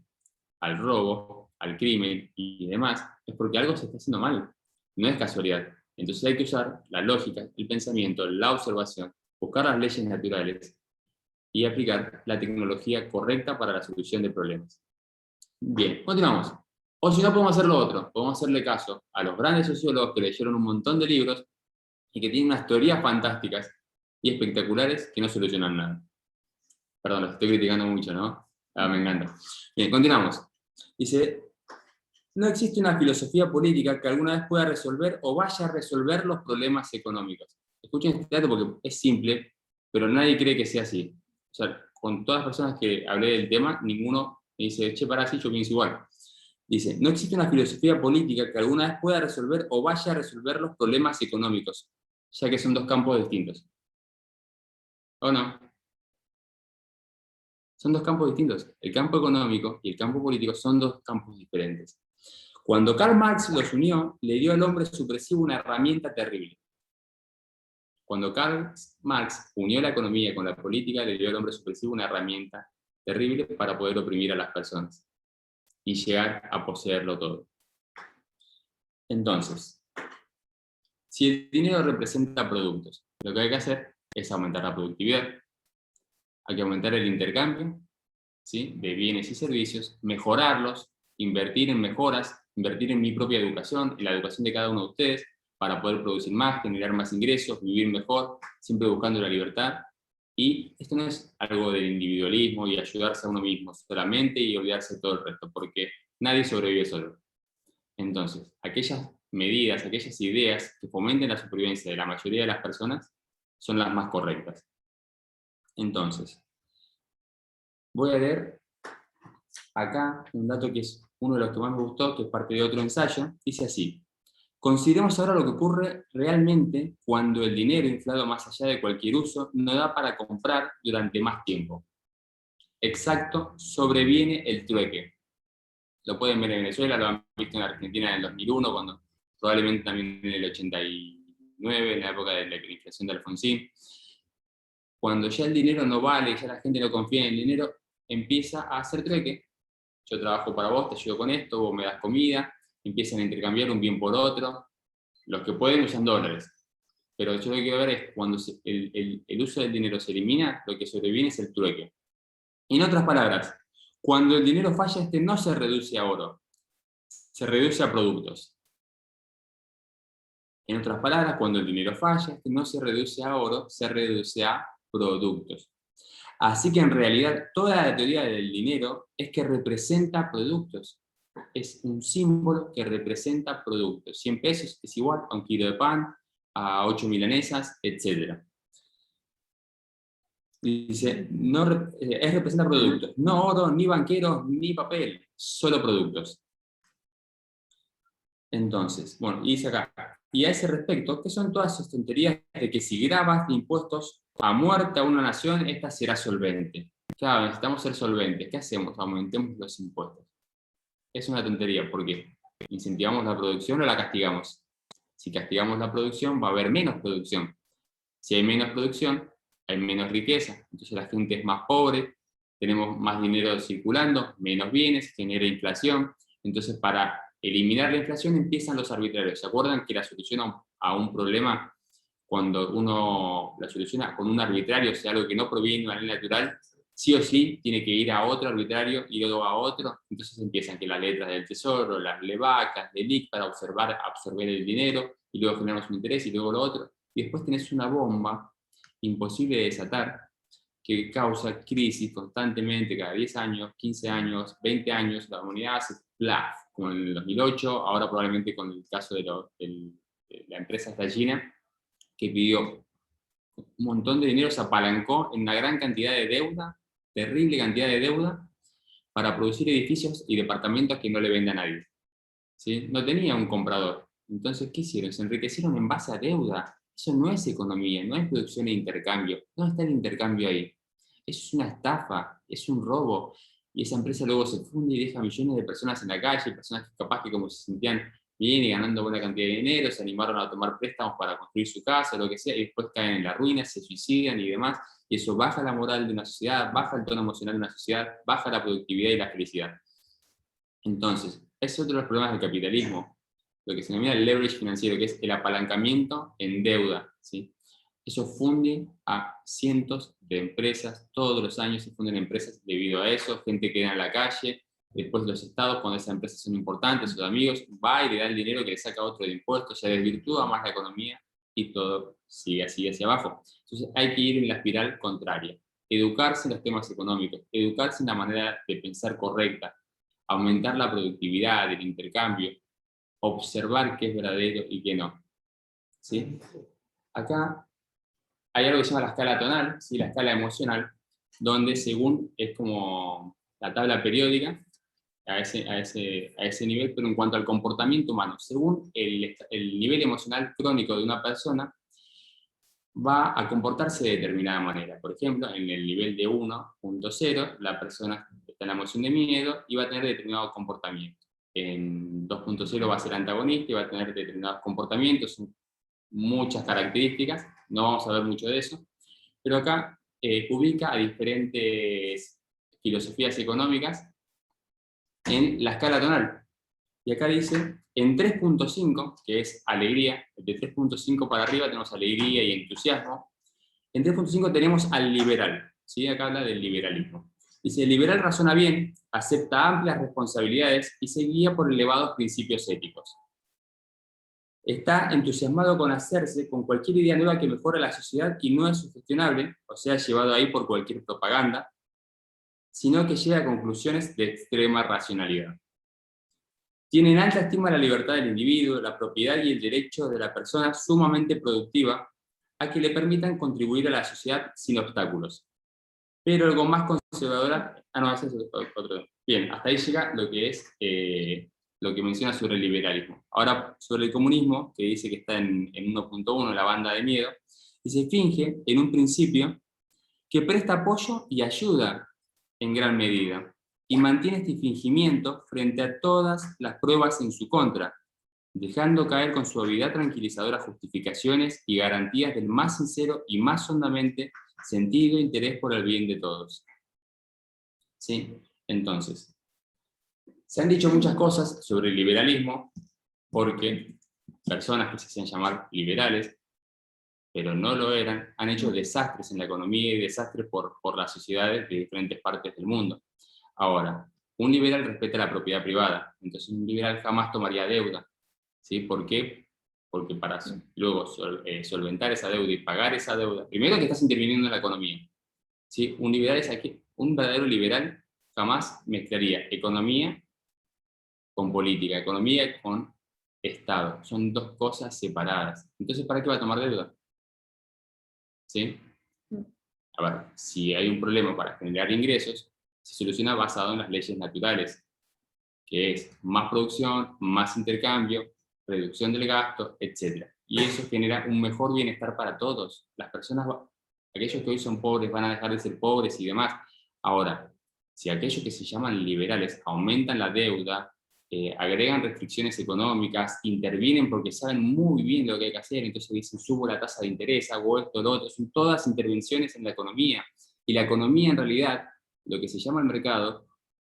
al robo, al crimen y demás, es porque algo se está haciendo mal. No es casualidad. Entonces hay que usar la lógica, el pensamiento, la observación, buscar las leyes naturales y aplicar la tecnología correcta para la solución de problemas. Bien, continuamos. O si no, podemos hacer lo otro. Podemos hacerle caso a los grandes sociólogos que leyeron un montón de libros y que tienen unas teorías fantásticas y espectaculares que no solucionan nada. Perdón, los estoy criticando mucho, ¿no? Me encanta. Bien, continuamos. Dice, no existe una filosofía política que alguna vez pueda resolver o vaya a resolver los problemas económicos. Escuchen este dato porque es simple, pero nadie cree que sea así. O sea, con todas las personas que hablé del tema, ninguno me dice, che, para así, yo pienso igual. Dice, no existe una filosofía política que alguna vez pueda resolver o vaya a resolver los problemas económicos, ya que son dos campos distintos. ¿O no? Son dos campos distintos. El campo económico y el campo político son dos campos diferentes. Cuando Karl Marx los unió, le dio al hombre supresivo una herramienta terrible. Cuando Karl Marx unió la economía con la política, le dio al hombre supresivo una herramienta terrible para poder oprimir a las personas y llegar a poseerlo todo. Entonces, si el dinero representa productos, lo que hay que hacer es aumentar la productividad. Hay que aumentar el intercambio, ¿sí?, de bienes y servicios, mejorarlos, invertir en mejoras, invertir en mi propia educación, en la educación de cada uno de ustedes, para poder producir más, generar más ingresos, vivir mejor, siempre buscando la libertad. Y esto no es algo del individualismo y ayudarse a uno mismo solamente y olvidarse de todo el resto, porque nadie sobrevive solo. Entonces, aquellas medidas, aquellas ideas que fomenten la supervivencia de la mayoría de las personas son las más correctas. Entonces, voy a leer acá un dato que es uno de los que más me gustó, que es parte de otro ensayo. Dice así: consideremos ahora lo que ocurre realmente cuando el dinero inflado más allá de cualquier uso no da para comprar durante más tiempo. Exacto, sobreviene el trueque. Lo pueden ver en Venezuela, lo han visto en Argentina en el 2001, cuando, probablemente también en el 89, en la época de la inflación de Alfonsín. Cuando ya el dinero no vale, ya la gente no confía en el dinero, empieza a hacer trueque. Yo trabajo para vos, te ayudo con esto, vos me das comida, empiezan a intercambiar un bien por otro. Los que pueden usan dólares. Pero yo lo que quiero ver es cuando el uso del dinero se elimina, lo que sobreviene es el trueque. En otras palabras, cuando el dinero falla, este no se reduce a oro, se reduce a productos. En otras palabras, cuando el dinero falla, este no se reduce a oro, se reduce a productos. Así que en realidad toda la teoría del dinero es que representa productos. Es un símbolo que representa productos. 100 pesos es igual a un kilo de pan, a 8 milanesas, etc. Dice, representa productos. No oro, ni banqueros, ni papel, solo productos. Entonces, bueno, y dice acá, y a ese respecto, ¿qué son todas esas tonterías de que si grabas impuestos a muerte a una nación, esta será solvente? Claro, necesitamos ser solventes. ¿Qué hacemos? Aumentemos los impuestos. Es una tontería, porque ¿incentivamos la producción o la castigamos? Si castigamos la producción, va a haber menos producción. Si hay menos producción, hay menos riqueza. Entonces la gente es más pobre, tenemos más dinero circulando, menos bienes, genera inflación. Entonces, para eliminar la inflación empiezan los arbitrarios. ¿Se acuerdan que la solución a un problema, cuando uno la soluciona con un arbitrario, o sea, algo que no proviene de manera natural, sí o sí tiene que ir a otro arbitrario y luego a otro, entonces empiezan que las letras del tesoro, las levacas, del IC para absorber el dinero, y luego generamos un interés y luego lo otro, y después tenés una bomba imposible de desatar, que causa crisis constantemente, cada 10 años, 15 años, 20 años, la humanidad hace plaf, como en el 2008, ahora probablemente con el caso de la empresa esta china, que pidió un montón de dinero, se apalancó en una gran cantidad de deuda, terrible cantidad de deuda, para producir edificios y departamentos que no le venda a nadie. ¿Sí? No tenía un comprador. Entonces, ¿qué hicieron? Se enriquecieron en base a deuda. Eso no es economía, no es producción e intercambio. No está el intercambio ahí. Eso es una estafa, es un robo. Y esa empresa luego se funde y deja millones de personas en la calle, personas que capaz que como se sentían bien y ganando buena cantidad de dinero, se animaron a tomar préstamos para construir su casa, lo que sea, y después caen en la ruina, se suicidan y demás. Y eso baja la moral de una sociedad, baja el tono emocional de una sociedad, baja la productividad y la felicidad. Entonces, es otro de los problemas del capitalismo, lo que se denomina el leverage financiero, que es el apalancamiento en deuda, ¿sí? Eso funde a cientos de empresas, todos los años se funden empresas debido a eso, gente queda en la calle, después los estados, cuando esas empresas son importantes, sus amigos, va y le da el dinero que le saca otro de impuestos, se desvirtúa más la economía y todo sigue así hacia abajo. Entonces hay que ir en la espiral contraria, educarse en los temas económicos, educarse en la manera de pensar correcta, aumentar la productividad, el intercambio, observar qué es verdadero y qué no. ¿Sí? Acá hay algo que se llama la escala tonal, ¿sí? La escala emocional, donde según es como la tabla periódica, a ese nivel, pero en cuanto al comportamiento humano, según el nivel emocional crónico de una persona, va a comportarse de determinada manera. Por ejemplo, en el nivel de 1.0, la persona está en la emoción de miedo y va a tener determinado comportamiento. En 2.0 va a ser antagonista y va a tener determinados comportamientos, muchas características, no vamos a ver mucho de eso, pero acá ubica a diferentes filosofías económicas en la escala tonal. Y acá dice, en 3.5, que es alegría, de 3.5 para arriba tenemos alegría y entusiasmo, en 3.5 tenemos al liberal, ¿sí? Acá habla del liberalismo. Dice, el liberal razona bien, acepta amplias responsabilidades y se guía por elevados principios éticos. Está entusiasmado con hacerse con cualquier idea nueva que mejore la sociedad y no es sugestionable, o sea, llevado ahí por cualquier propaganda, sino que llega a conclusiones de extrema racionalidad. Tienen alta estima la libertad del individuo, la propiedad y el derecho de la persona sumamente productiva a que le permitan contribuir a la sociedad sin obstáculos. Pero algo más conservadora... ese es otro. Bien, hasta ahí llega lo que es lo que menciona sobre el liberalismo. Ahora, sobre el comunismo, que dice que está en 1.1, la banda de miedo, y se finge, en un principio, que presta apoyo y ayuda en gran medida, y mantiene este fingimiento frente a todas las pruebas en su contra, dejando caer con suavidad tranquilizadora justificaciones y garantías del más sincero y más hondamente sentido interés por el bien de todos. ¿Sí? Entonces, se han dicho muchas cosas sobre el liberalismo, porque personas que se hacían llamar liberales, pero no lo eran, han hecho desastres en la economía y desastres por las sociedades de diferentes partes del mundo. Ahora, un liberal respeta la propiedad privada, entonces un liberal jamás tomaría deuda. ¿Sí? ¿Por qué? Porque para luego solventar esa deuda y pagar esa deuda, primero que estás interviniendo en la economía. ¿Sí? Un liberal es aquí, un verdadero liberal jamás mezclaría economía con política, economía con Estado. Son dos cosas separadas. Entonces, ¿para qué va a tomar deuda? ¿Sí? A ver, si hay un problema para generar ingresos, se soluciona basado en las leyes naturales, que es más producción, más intercambio, reducción del gasto, etc. Y eso genera un mejor bienestar para todos. Las personas, aquellos que hoy son pobres van a dejar de ser pobres y demás. Ahora, si aquellos que se llaman liberales aumentan la deuda, agregan restricciones económicas, intervienen porque saben muy bien lo que hay que hacer, entonces dicen subo la tasa de interés, hago esto, lo otro, son todas intervenciones en la economía. Y la economía en realidad, lo que se llama el mercado,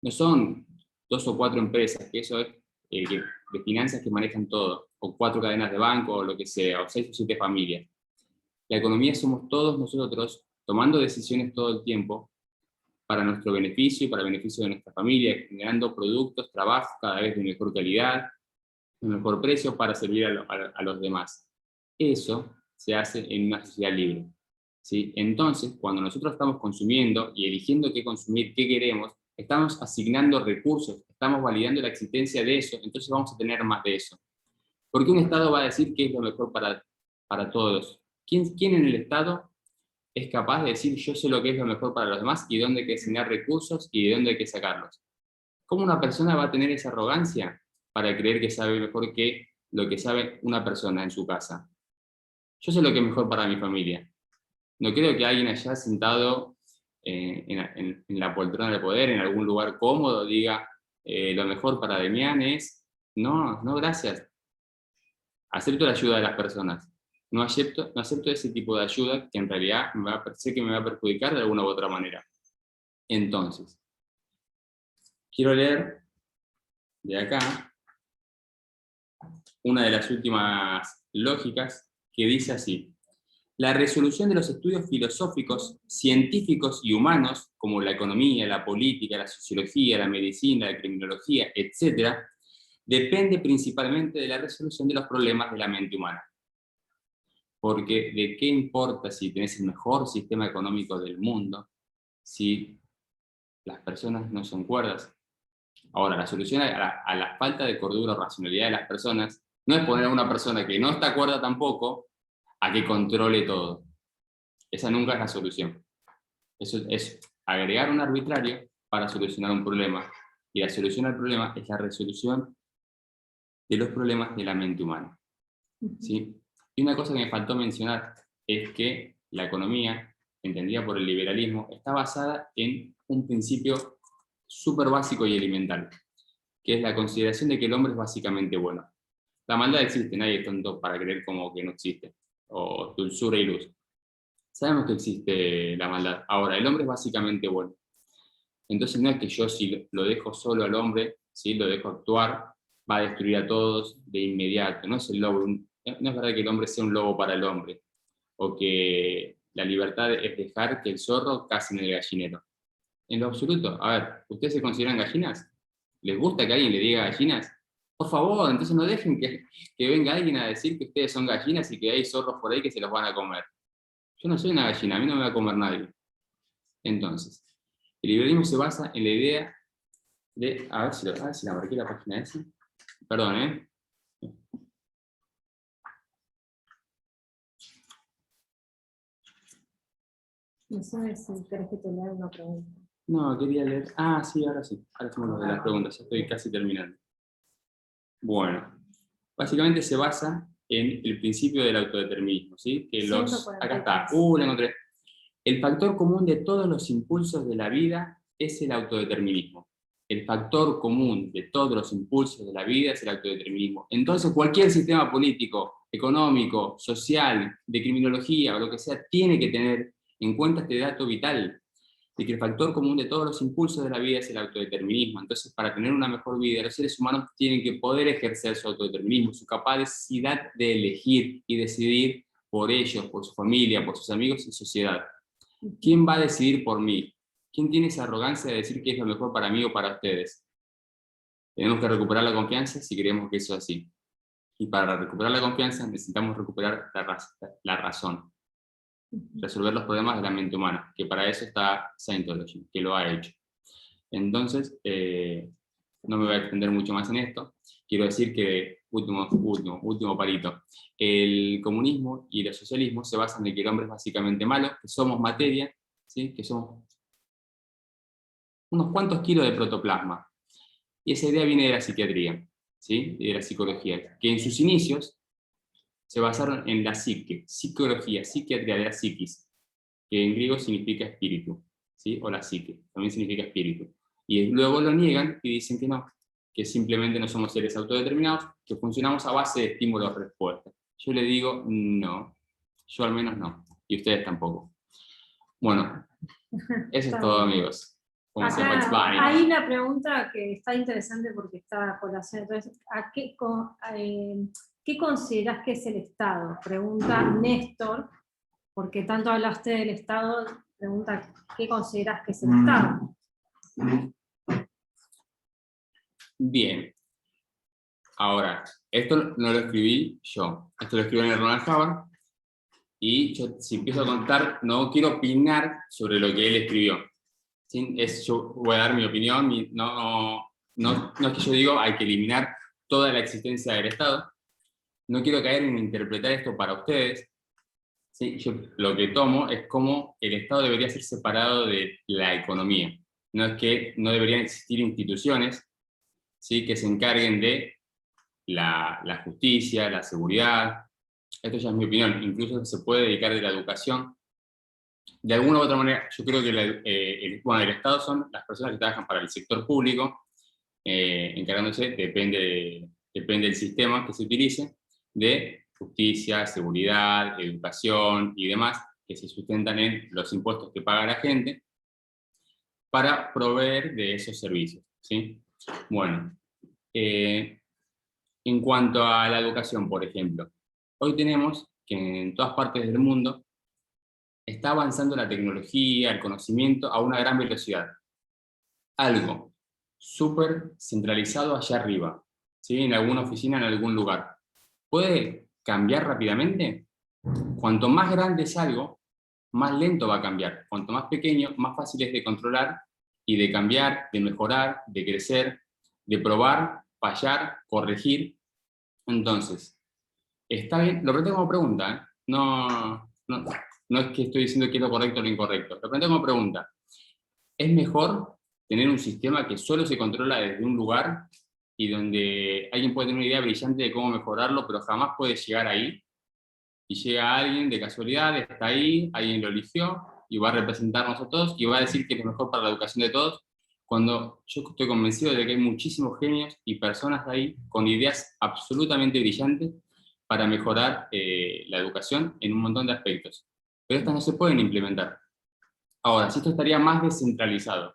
no son 2 o 4 empresas, que eso es de finanzas que manejan todo, o 4 cadenas de banco, o lo que sea, o 6 o 7 familias. La economía somos todos nosotros tomando decisiones todo el tiempo, para nuestro beneficio y para el beneficio de nuestra familia, generando productos, trabajos cada vez de mejor calidad, de mejor precio para servir a los demás. Eso se hace en una sociedad libre, ¿sí? Entonces, cuando nosotros estamos consumiendo y eligiendo qué consumir, qué queremos, estamos asignando recursos, estamos validando la existencia de eso, entonces vamos a tener más de eso. Porque un Estado va a decir qué es lo mejor para todos. ¿Quién en el Estado es capaz de decir yo sé lo que es lo mejor para los demás y dónde hay que asignar recursos y de dónde hay que sacarlos? ¿Cómo una persona va a tener esa arrogancia para creer que sabe mejor que lo que sabe una persona en su casa? Yo sé lo que es mejor para mi familia. No creo que alguien allá sentado en la poltrona de poder, en algún lugar cómodo, diga lo mejor para Demián es... No, no, gracias. Acepto la ayuda de las personas. No acepto ese tipo de ayuda que en realidad sé que me va a perjudicar de alguna u otra manera. Entonces, quiero leer de acá una de las últimas lógicas que dice así: la resolución de los estudios filosóficos, científicos y humanos, como la economía, la política, la sociología, la medicina, la criminología, etc., depende principalmente de la resolución de los problemas de la mente humana. Porque ¿de qué importa si tenés el mejor sistema económico del mundo si las personas no son cuerdas? Ahora, la solución a la falta de cordura o racionalidad de las personas no es poner a una persona que no está cuerda tampoco a que controle todo. Esa nunca es la solución. Eso es agregar un arbitrario para solucionar un problema. Y la solución al problema es la resolución de los problemas de la mente humana, ¿sí? Y una cosa que me faltó mencionar es que la economía, entendida por el liberalismo, está basada en un principio súper básico y elemental, que es la consideración de que el hombre es básicamente bueno. La maldad existe, nadie es tonto para creer como que no existe, o dulzura y luz. Sabemos que existe la maldad. Ahora, el hombre es básicamente bueno. Entonces no es que yo si lo dejo solo al hombre, si lo dejo actuar, va a destruir a todos de inmediato. No es el lobo, no es verdad que el hombre sea un lobo para el hombre, o que la libertad es dejar que el zorro case en el gallinero. En lo absoluto. A ver, ¿ustedes se consideran gallinas? ¿Les gusta que alguien le diga gallinas? Por favor, entonces no dejen que venga alguien a decir que ustedes son gallinas y que hay zorros por ahí que se los van a comer. Yo no soy una gallina, a mí no me va a comer nadie. Entonces, el liberalismo se basa en la idea de... A ver si la marqué la página esa. Perdón, ¿eh? No sé si querés que te lea una pregunta. No, quería leer... Ah, sí, ahora sí. Ahora hacemos lo de las preguntas, ya estoy casi terminando. Bueno, básicamente se basa en el principio del autodeterminismo, ¿sí? Que acá está, la encontré. El factor común de todos los impulsos de la vida es el autodeterminismo. El factor común de todos los impulsos de la vida es el autodeterminismo. Entonces cualquier sistema político, económico, social, de criminología o lo que sea, tiene que tener en cuenta este dato vital, de que el factor común de todos los impulsos de la vida es el autodeterminismo. Entonces, para tener una mejor vida, los seres humanos tienen que poder ejercer su autodeterminismo, su capacidad de elegir y decidir por ellos, por su familia, por sus amigos y sociedad. ¿Quién va a decidir por mí? ¿Quién tiene esa arrogancia de decir qué es lo mejor para mí o para ustedes? Tenemos que recuperar la confianza si queremos que eso sea así. Y para recuperar la confianza necesitamos recuperar la razón. Resolver los problemas de la mente humana, que para eso está Scientology, que lo ha hecho. Entonces, no me voy a extender mucho más en esto. Quiero decir que, último palito, el comunismo y el socialismo se basan en que el hombre es básicamente malo, que somos materia, ¿sí? Que somos unos cuantos kilos de protoplasma. Y esa idea viene de la psiquiatría, ¿sí? Y de la psicología, que en sus inicios se basaron en la psique, psicología, psiquiatría de la psiquis, que en griego significa espíritu, ¿sí? O la psique, también significa espíritu. Y luego lo niegan y dicen que no, que simplemente no somos seres autodeterminados, que funcionamos a base de estímulos-respuesta. Yo le digo, no, yo al menos no, y ustedes tampoco. Bueno, eso es todo, amigos. Acá hay una pregunta que está interesante porque está por hacer. Entonces, ¿qué consideras que es el Estado? Pregunta Néstor, porque tanto hablaste del Estado pregunta, ¿qué consideras que es el Estado? Bien. Ahora, esto no lo escribí yo, esto lo escribió en Ronald Harvard, y yo, si empiezo a contar, no quiero opinar sobre lo que él escribió. ¿Sí? Yo voy a dar mi opinión, no es que yo digo hay que eliminar toda la existencia del Estado, no quiero caer en interpretar esto para ustedes. ¿Sí? Yo lo que tomo es como el Estado debería ser separado de la economía. No es que no deberían existir instituciones, ¿sí?, que se encarguen de la justicia, la seguridad. Esto ya es mi opinión. Incluso se puede dedicar de la educación. De alguna u otra manera, yo creo que el Estado son las personas que trabajan para el sector público, encargándose, depende del sistema que se utilice, de justicia, seguridad, educación y demás, que se sustentan en los impuestos que paga la gente, para proveer de esos servicios, ¿sí? Bueno, en cuanto a la educación, por ejemplo, hoy tenemos que en todas partes del mundo está avanzando la tecnología, el conocimiento a una gran velocidad. Algo súper centralizado allá arriba, ¿sí?, en alguna oficina, en algún lugar, ¿puede cambiar rápidamente? Cuanto más grande es algo, más lento va a cambiar. Cuanto más pequeño, más fácil es de controlar y de cambiar, de mejorar, de crecer, de probar, fallar, corregir. Entonces, está bien, lo planteo como pregunta, ¿eh? No es que estoy diciendo que es lo correcto o lo incorrecto, lo planteo como pregunta. ¿Es mejor tener un sistema que solo se controla desde un lugar y donde alguien puede tener una idea brillante de cómo mejorarlo, pero jamás puede llegar ahí? Y llega alguien de casualidad, está ahí, alguien lo eligió, y va a representarnos a todos, y va a decir que es lo mejor para la educación de todos, cuando yo estoy convencido de que hay muchísimos genios y personas ahí con ideas absolutamente brillantes para mejorar la educación en un montón de aspectos. Pero estas no se pueden implementar. Ahora, si esto estaría más descentralizado,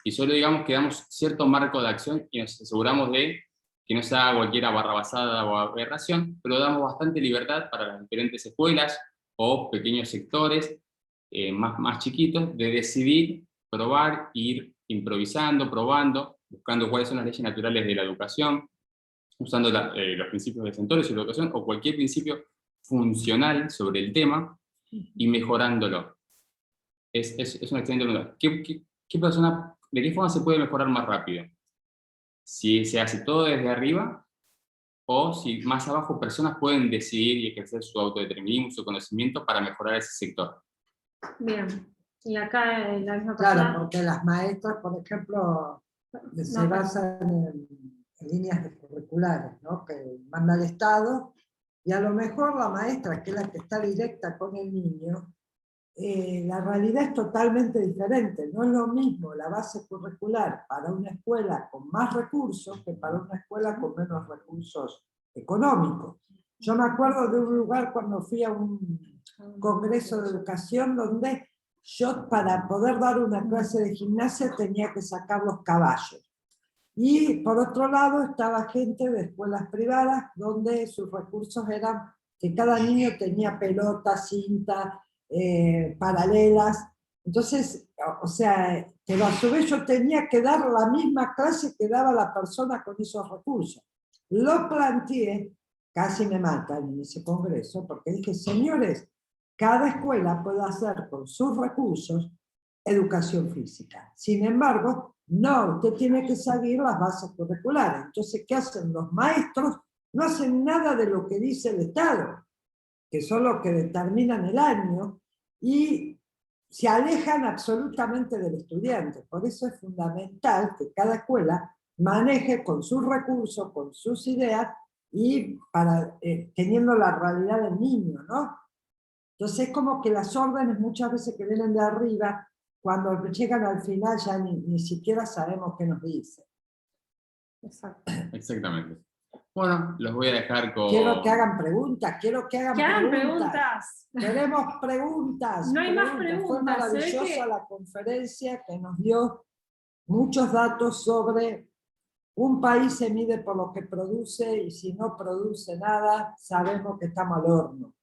y solo, digamos, que damos cierto marco de acción y nos aseguramos de que no se haga cualquier barrabasada o aberración, pero damos bastante libertad para las diferentes escuelas o pequeños sectores más chiquitos de decidir, probar, ir improvisando, probando, buscando cuáles son las leyes naturales de la educación, usando los principios de Santoro sobre la educación o cualquier principio funcional sobre el tema y mejorándolo. Es una excelente pregunta. ¿De qué forma se puede mejorar más rápido? Si se hace todo desde arriba, o si más abajo personas pueden decidir y ejercer su autodeterminismo, su conocimiento para mejorar ese sector. Bien, y acá en la misma Claro, persona. porque las maestras, por ejemplo, se basan en líneas curriculares, ¿no?, que manda el Estado, y a lo mejor la maestra, que es la que está directa con el niño, la realidad es totalmente diferente. No es lo mismo la base curricular para una escuela con más recursos que para una escuela con menos recursos económicos. Yo me acuerdo de un lugar cuando fui a un congreso de educación donde yo, para poder dar una clase de gimnasia, tenía que sacar los caballos. Y por otro lado estaba gente de escuelas privadas donde sus recursos eran que cada niño tenía pelota, cinta, paralelas. Entonces, o sea, pero a su vez yo tenía que dar la misma clase que daba la persona con esos recursos. Lo planteé, casi me matan en ese congreso, porque dije, señores, cada escuela puede hacer con sus recursos educación física. Sin embargo, no, usted tiene que seguir las bases curriculares. Entonces, ¿qué hacen los maestros? No hacen nada de lo que dice el Estado, que son los que determinan el año, y se alejan absolutamente del estudiante. Por eso es fundamental que cada escuela maneje con sus recursos, con sus ideas, y teniendo la realidad del niño, ¿no? Entonces es como que las órdenes muchas veces que vienen de arriba, cuando llegan al final ya ni siquiera sabemos qué nos dice. Exacto. Exactamente. Bueno, los voy a dejar con... Quiero que hagan preguntas, preguntas. Queremos preguntas. No hay más preguntas. Fue maravillosa la conferencia que nos dio muchos datos sobre un país se mide por lo que produce, y si no produce nada, sabemos que estamos al horno.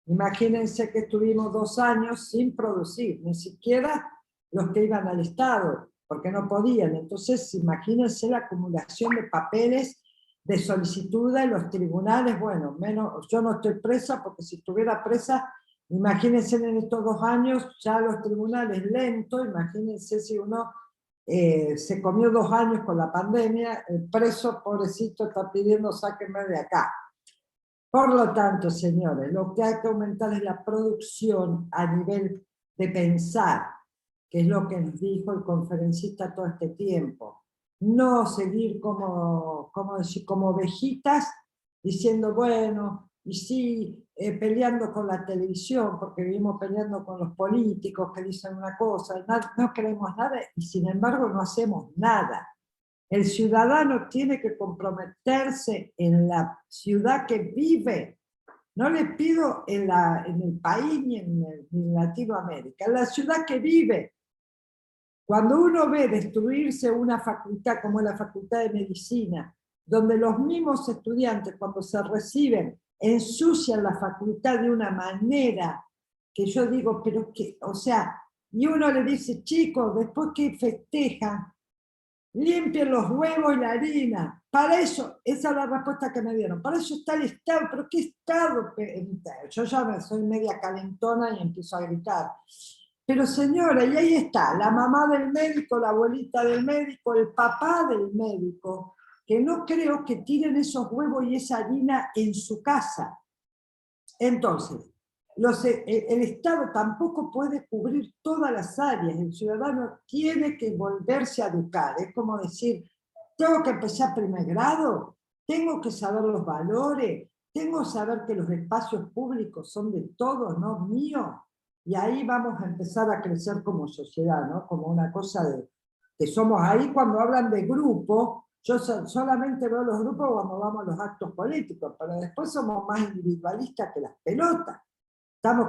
Imagínense que estuvimos 2 años sin producir, ni siquiera los que iban al Estado, porque no podían. Entonces, imagínense la acumulación de papeles de solicitud en los tribunales. Bueno, menos, yo no estoy presa, porque si estuviera presa, imagínense en estos 2 años, ya los tribunales lentos, imagínense si uno se comió 2 años con la pandemia, el preso, pobrecito, está pidiendo sáquenme de acá. Por lo tanto, señores, lo que hay que aumentar es la producción a nivel de pensar, que es lo que nos dijo el conferencista todo este tiempo. No seguir como ovejitas diciendo, bueno, y sí, peleando con la televisión, porque vivimos peleando con los políticos que dicen una cosa, no queremos nada, y sin embargo no hacemos nada. El ciudadano tiene que comprometerse en la ciudad que vive. No le pido en el país ni en Latinoamérica, en la ciudad que vive. Cuando uno ve destruirse una facultad como la Facultad de Medicina, donde los mismos estudiantes cuando se reciben ensucian la facultad de una manera que yo digo, pero que, o sea, y uno le dice, chicos, después que festejan, limpien los huevos y la harina. Para eso, esa es la respuesta que me dieron. Para eso está el Estado. ¿Pero qué Estado? Yo ya soy media calentona y empiezo a gritar. Pero señora, y ahí está, la mamá del médico, la abuelita del médico, el papá del médico, que no creo que tiren esos huevos y esa harina en su casa. Entonces, el Estado tampoco puede cubrir todas las áreas, el ciudadano tiene que volverse a educar, es como decir, tengo que empezar primer grado, tengo que saber los valores, tengo que saber que los espacios públicos son de todos, no míos, y ahí vamos a empezar a crecer como sociedad, ¿no? Como una cosa de que somos ahí cuando hablan de grupo, yo solamente veo los grupos cuando vamos a los actos políticos, pero después somos más individualistas que las pelotas.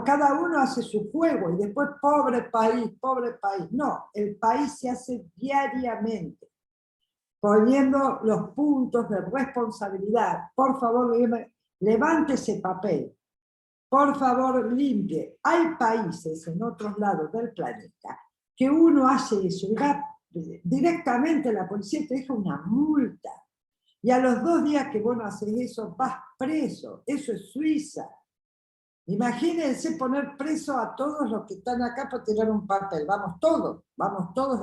Cada uno hace su juego y después pobre país, pobre país. No, el país se hace diariamente, poniendo los puntos de responsabilidad. Por favor, levante ese papel. Por favor, limpie. Hay países en otros lados del planeta que uno hace eso y va directamente la policía te deja una multa. Y a los 2 días que vos no haces eso, vas preso. Eso es Suiza. Imagínense poner preso a todos los que están acá para tirar un papel. Vamos todos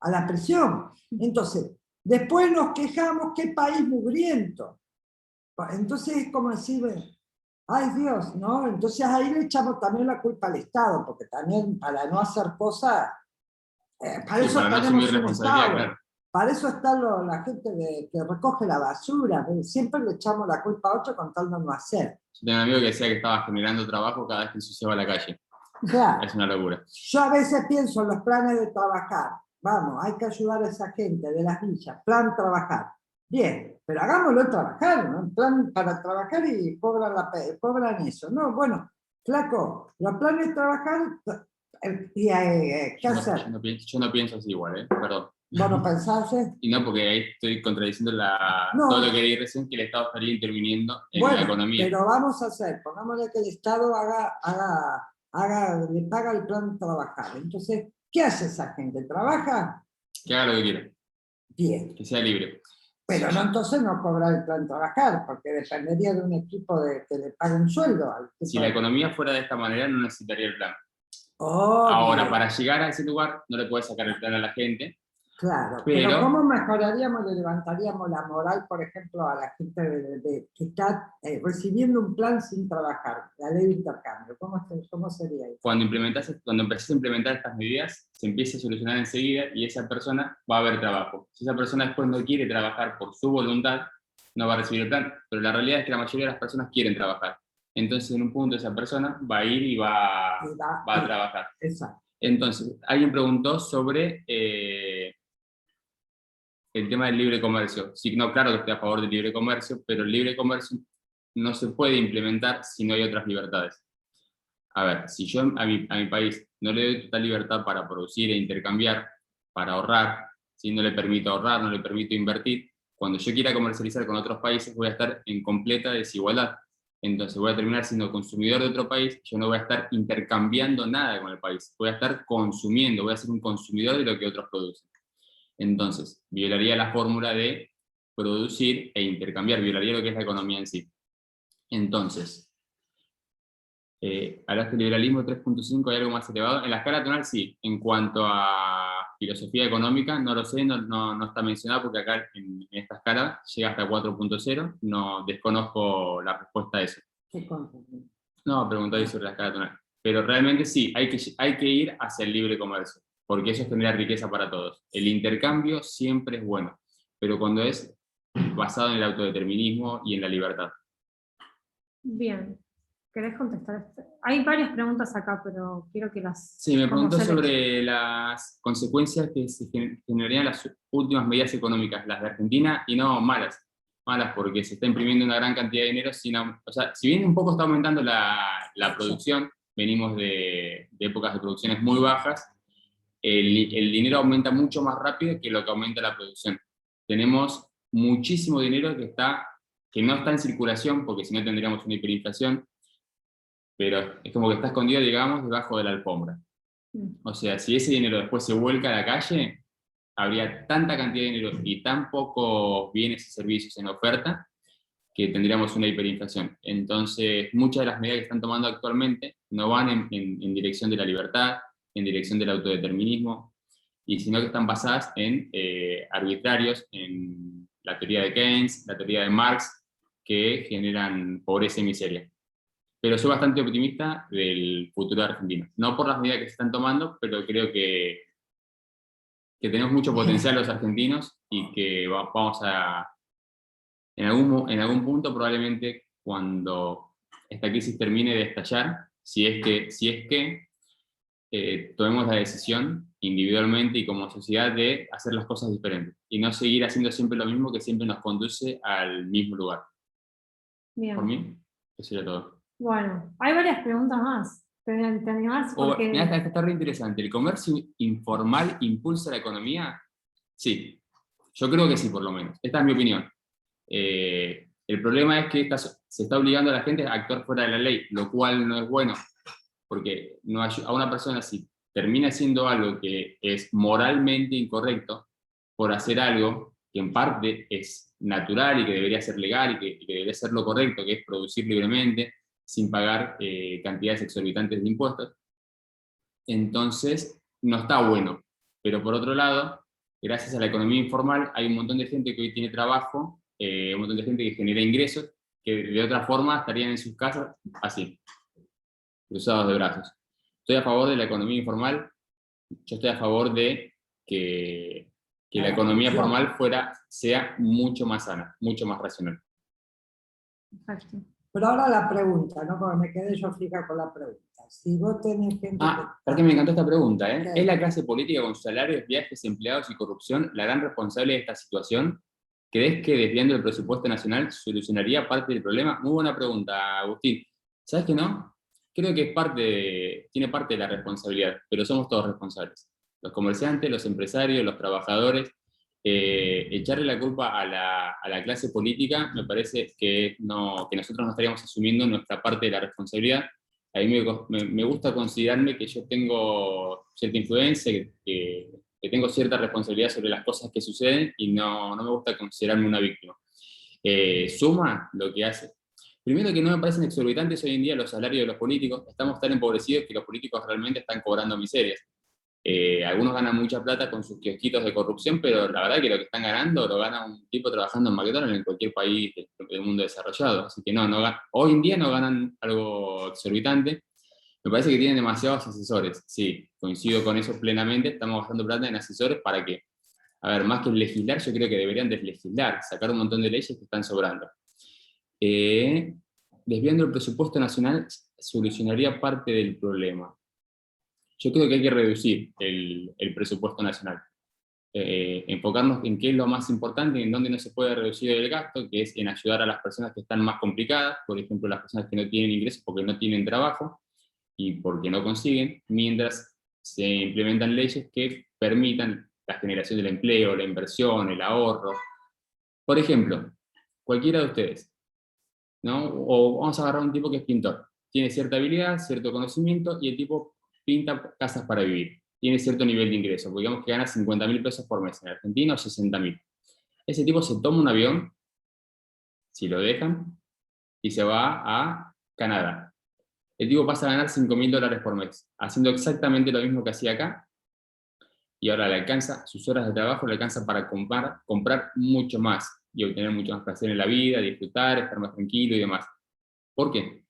a la prisión. Entonces, después nos quejamos, qué país mugriento. Entonces es como decir, ay Dios, ¿no? Entonces ahí le echamos también la culpa al Estado, porque también para no hacer cosas, para eso para no tenemos asumir un responsabilidad, Estado. claro. Para eso está la gente que recoge la basura. Siempre le echamos la culpa a otro con tal de no hacer. Yo tengo un amigo que decía que estaba generando trabajo cada vez que ensuciaba la calle. Claro. Es una locura. Yo a veces pienso en los planes de trabajar. Vamos, hay que ayudar a esa gente de las villas. Plan trabajar. Bien, pero hagámoslo trabajar, ¿no? Un plan para trabajar y cobran eso. No, bueno, flaco, los planes de trabajar, ¿qué hacer? Yo no pienso así igual, perdón. Bueno, pensaste. Y no, porque ahí estoy contradiciendo todo lo que dije recién, que el Estado estaría interviniendo en la economía. Pero vamos a hacer, pongámosle que el Estado le paga el plan de trabajar. Entonces, ¿qué hace esa gente? ¿Trabaja? Que haga lo que quiera. Bien. Que sea libre. Pero no, entonces no cobrar el plan de trabajar, porque dependería de un equipo que le pague un sueldo. Si la economía fuera de esta manera, no necesitaría el plan. Oh, ahora, bien. para llegar a ese lugar, no le puedes sacar el plan a la gente. Claro, pero ¿cómo mejoraríamos, le levantaríamos la moral, por ejemplo, a la gente que está recibiendo un plan sin trabajar, la ley de intercambio? ¿Cómo sería eso? Cuando empieces a implementar estas medidas, se empieza a solucionar enseguida y esa persona va a haber trabajo. Si esa persona después no quiere trabajar por su voluntad, no va a recibir el plan, pero la realidad es que la mayoría de las personas quieren trabajar. Entonces, en un punto, esa persona va a ir y va a trabajar. Exacto. Entonces, alguien preguntó sobre el tema del libre comercio. Sí, no, claro que estoy a favor del libre comercio, pero el libre comercio no se puede implementar si no hay otras libertades. A ver, si yo a mi país no le doy total libertad para producir e intercambiar, para ahorrar, si no le permito ahorrar, no le permito invertir, cuando yo quiera comercializar con otros países voy a estar en completa desigualdad. entonces voy a terminar siendo consumidor de otro país, yo no voy a estar intercambiando nada con el país, voy a estar consumiendo, voy a ser un consumidor de lo que otros producen. Entonces, violaría la fórmula de producir e intercambiar, violaría lo que es la economía en sí. Entonces, hablaste de liberalismo 3.5, ¿hay algo más elevado? En la escala tonal sí, en cuanto a filosofía económica, no lo sé, no está mencionado porque acá en esta escala llega hasta 4.0, no desconozco la respuesta a eso. ¿Qué concepto? No, pregunté sobre la escala tonal. Pero realmente sí, hay que ir hacia el libre comercio, porque eso genera riqueza para todos. El intercambio siempre es bueno, pero cuando es basado en el autodeterminismo y en la libertad. Bien. ¿Querés contestar? Hay varias preguntas acá, pero quiero que las... Sí, me preguntó como sobre las consecuencias que se generarían las últimas medidas económicas, las de Argentina, y no malas. Malas porque se está imprimiendo una gran cantidad de dinero, o sea, si bien un poco está aumentando la producción, venimos de épocas de producciones muy bajas, el dinero aumenta mucho más rápido que lo que aumenta la producción. Tenemos muchísimo dinero que no está en circulación, porque si no tendríamos una hiperinflación, pero es como que está escondido, digamos, debajo de la alfombra. O sea, si ese dinero después se vuelca a la calle, habría tanta cantidad de dinero y tan pocos bienes y servicios en oferta que tendríamos una hiperinflación. Entonces, muchas de las medidas que están tomando actualmente no van en dirección de la libertad, en dirección del autodeterminismo, y sino que están basadas en arbitrarios, en la teoría de Keynes, la teoría de Marx, que generan pobreza y miseria. Pero soy bastante optimista del futuro de Argentina. No por las medidas que se están tomando, pero creo que tenemos mucho potencial los argentinos y que vamos a, en algún punto probablemente cuando esta crisis termine de estallar, si es que tomemos la decisión individualmente y como sociedad de hacer las cosas diferentes y no seguir haciendo siempre lo mismo que siempre nos conduce al mismo lugar. Bien. Por mí, eso sería todo. Bueno, hay varias preguntas más. ¿Te animás? Porque... Mira, esta está re interesante. ¿El comercio informal impulsa la economía? Sí, yo creo que sí, por lo menos. Esta es mi opinión. El problema es que se está obligando a la gente a actuar fuera de la ley, lo cual no es bueno, porque no a una persona si termina haciendo algo que es moralmente incorrecto por hacer algo que en parte es natural y que debería ser legal y que debería ser lo correcto, que es producir libremente, sin pagar cantidades exorbitantes de impuestos, entonces no está bueno. Pero por otro lado, gracias a la economía informal hay un montón de gente que hoy tiene trabajo, un montón de gente que genera ingresos, que de otra forma estarían en sus casas así, cruzados de brazos. Estoy a favor de la economía informal, yo estoy a favor de que la economía formal sea mucho más sana, mucho más racional. Exacto. Pero ahora la pregunta, ¿no? Porque me quedé yo fija con la pregunta. Si vos tenés gente... porque me encantó esta pregunta, ¿eh? Okay. ¿Es la clase política con salarios, viajes, empleados y corrupción la gran responsable de esta situación? ¿Crees que desviando el presupuesto nacional solucionaría parte del problema? Muy buena pregunta, Agustín. ¿Sabes qué no? Creo que tiene parte de la responsabilidad, pero somos todos responsables. Los comerciantes, los empresarios, los trabajadores. Echarle la culpa a la clase política me parece que nosotros no estaríamos asumiendo nuestra parte de la responsabilidad. A mí me gusta considerarme que yo tengo cierta influencia, que tengo cierta responsabilidad sobre las cosas que suceden y no me gusta considerarme una víctima. Suma lo que hace. Primero que no me parecen exorbitantes hoy en día los salarios de los políticos, estamos tan empobrecidos que los políticos realmente están cobrando miserias. Algunos ganan mucha plata con sus kiosquitos de corrupción, pero la verdad que lo que están ganando lo gana un tipo trabajando en McDonald's en cualquier país del mundo desarrollado. Así que hoy en día no ganan algo exorbitante. Me parece que tienen demasiados asesores. Sí, coincido con eso plenamente. Estamos gastando plata en asesores para que, a ver, más que legislar, yo creo que deberían deslegislar, sacar un montón de leyes que están sobrando. Desviando el presupuesto nacional solucionaría parte del problema. Yo creo que hay que reducir el presupuesto nacional. Enfocarnos en qué es lo más importante, en dónde no se puede reducir el gasto, que es en ayudar a las personas que están más complicadas, por ejemplo, las personas que no tienen ingresos porque no tienen trabajo y porque no consiguen, mientras se implementan leyes que permitan la generación del empleo, la inversión, el ahorro. Por ejemplo, cualquiera de ustedes ¿no? O vamos a agarrar un tipo que es pintor. Tiene cierta habilidad, cierto conocimiento, y el tipo pinta casas para vivir. Tiene cierto nivel de ingreso, porque digamos que gana 50.000 pesos por mes en Argentina o 60.000. Ese tipo se toma un avión, si lo dejan, y se va a Canadá. El tipo pasa a ganar $5.000 por mes, haciendo exactamente lo mismo que hacía acá, y ahora le alcanza, sus horas de trabajo le alcanzan para comprar mucho más, y obtener mucho más placer en la vida, disfrutar, estar más tranquilo y demás. ¿Por qué?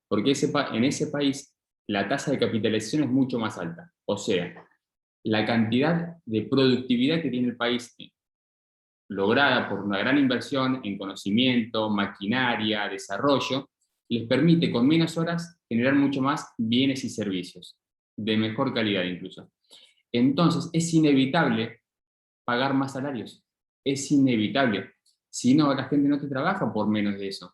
Porque en ese país la tasa de capitalización es mucho más alta. O sea, la cantidad de productividad que tiene el país lograda por una gran inversión en conocimiento, maquinaria, desarrollo, les permite con menos horas generar mucho más bienes y servicios, de mejor calidad incluso. Entonces es inevitable pagar más salarios, es inevitable. Si no, la gente no te trabaja por menos de eso.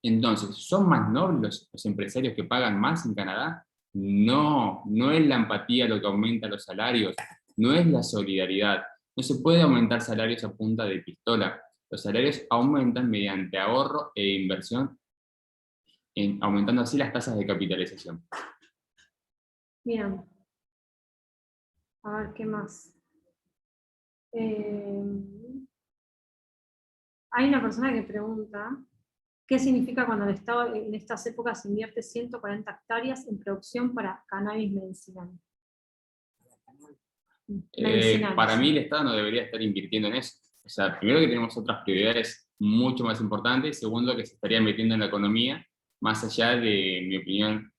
Entonces, ¿son más nobles los empresarios que pagan más en Canadá? No, no es la empatía lo que aumenta los salarios, no es la solidaridad. No se puede aumentar salarios a punta de pistola. Los salarios aumentan mediante ahorro e inversión, aumentando así las tasas de capitalización. Bien. A ver, ¿qué más? Hay una persona que pregunta, ¿qué significa cuando el Estado en estas épocas invierte 140 hectáreas en producción para cannabis medicinal? Para mí el Estado no debería estar invirtiendo en eso. O sea, primero que tenemos otras prioridades mucho más importantes, y segundo que se estaría metiendo en la economía, más allá de mi opinión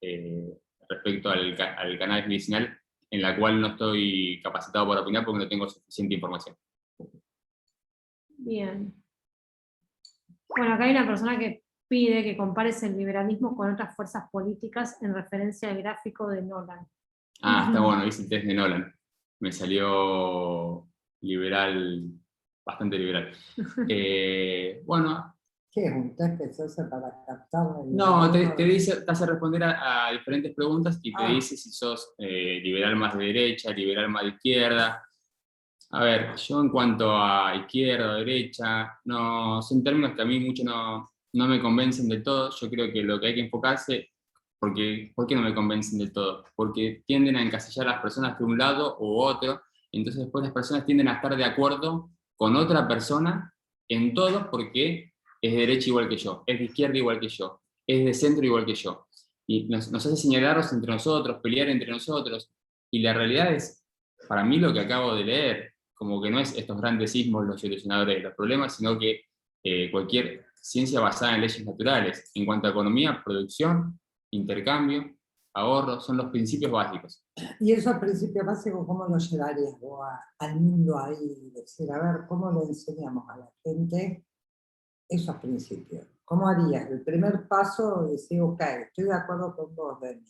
respecto al cannabis medicinal, en la cual no estoy capacitado para opinar porque no tengo suficiente información. Bien. Bueno, acá hay una persona que pide que compares el liberalismo con otras fuerzas políticas en referencia al gráfico de Nolan. Ah, está bueno, hice el test de Nolan. Me salió liberal, bastante liberal. Bueno. ¿Qué es un test que se hace para captar? No, te hace responder a diferentes preguntas y te dice si sos liberal más de derecha, liberal más de izquierda. A ver, yo en cuanto a izquierda o derecha, no, son términos que a mí mucho no me convencen del todo. Yo creo que lo que hay que enfocarse, ¿por qué no me convencen del todo? Porque tienden a encasillar a las personas de un lado u otro, entonces después las personas tienden a estar de acuerdo con otra persona en todo porque es de derecha igual que yo, es de izquierda igual que yo, es de centro igual que yo. Y nos hace señalarnos entre nosotros, pelear entre nosotros. Y la realidad es, para mí lo que acabo de leer, como que no es estos grandes sismos los solucionadores de los problemas, sino que cualquier ciencia basada en leyes naturales, en cuanto a economía, producción, intercambio, ahorro, son los principios básicos. Y esos principios básicos, ¿cómo los llevarías vos al mundo ahí? Decir, a ver, ¿cómo le enseñamos a la gente esos principios? ¿Cómo harías? El primer paso es decir, ok, estoy de acuerdo con vos, Dani.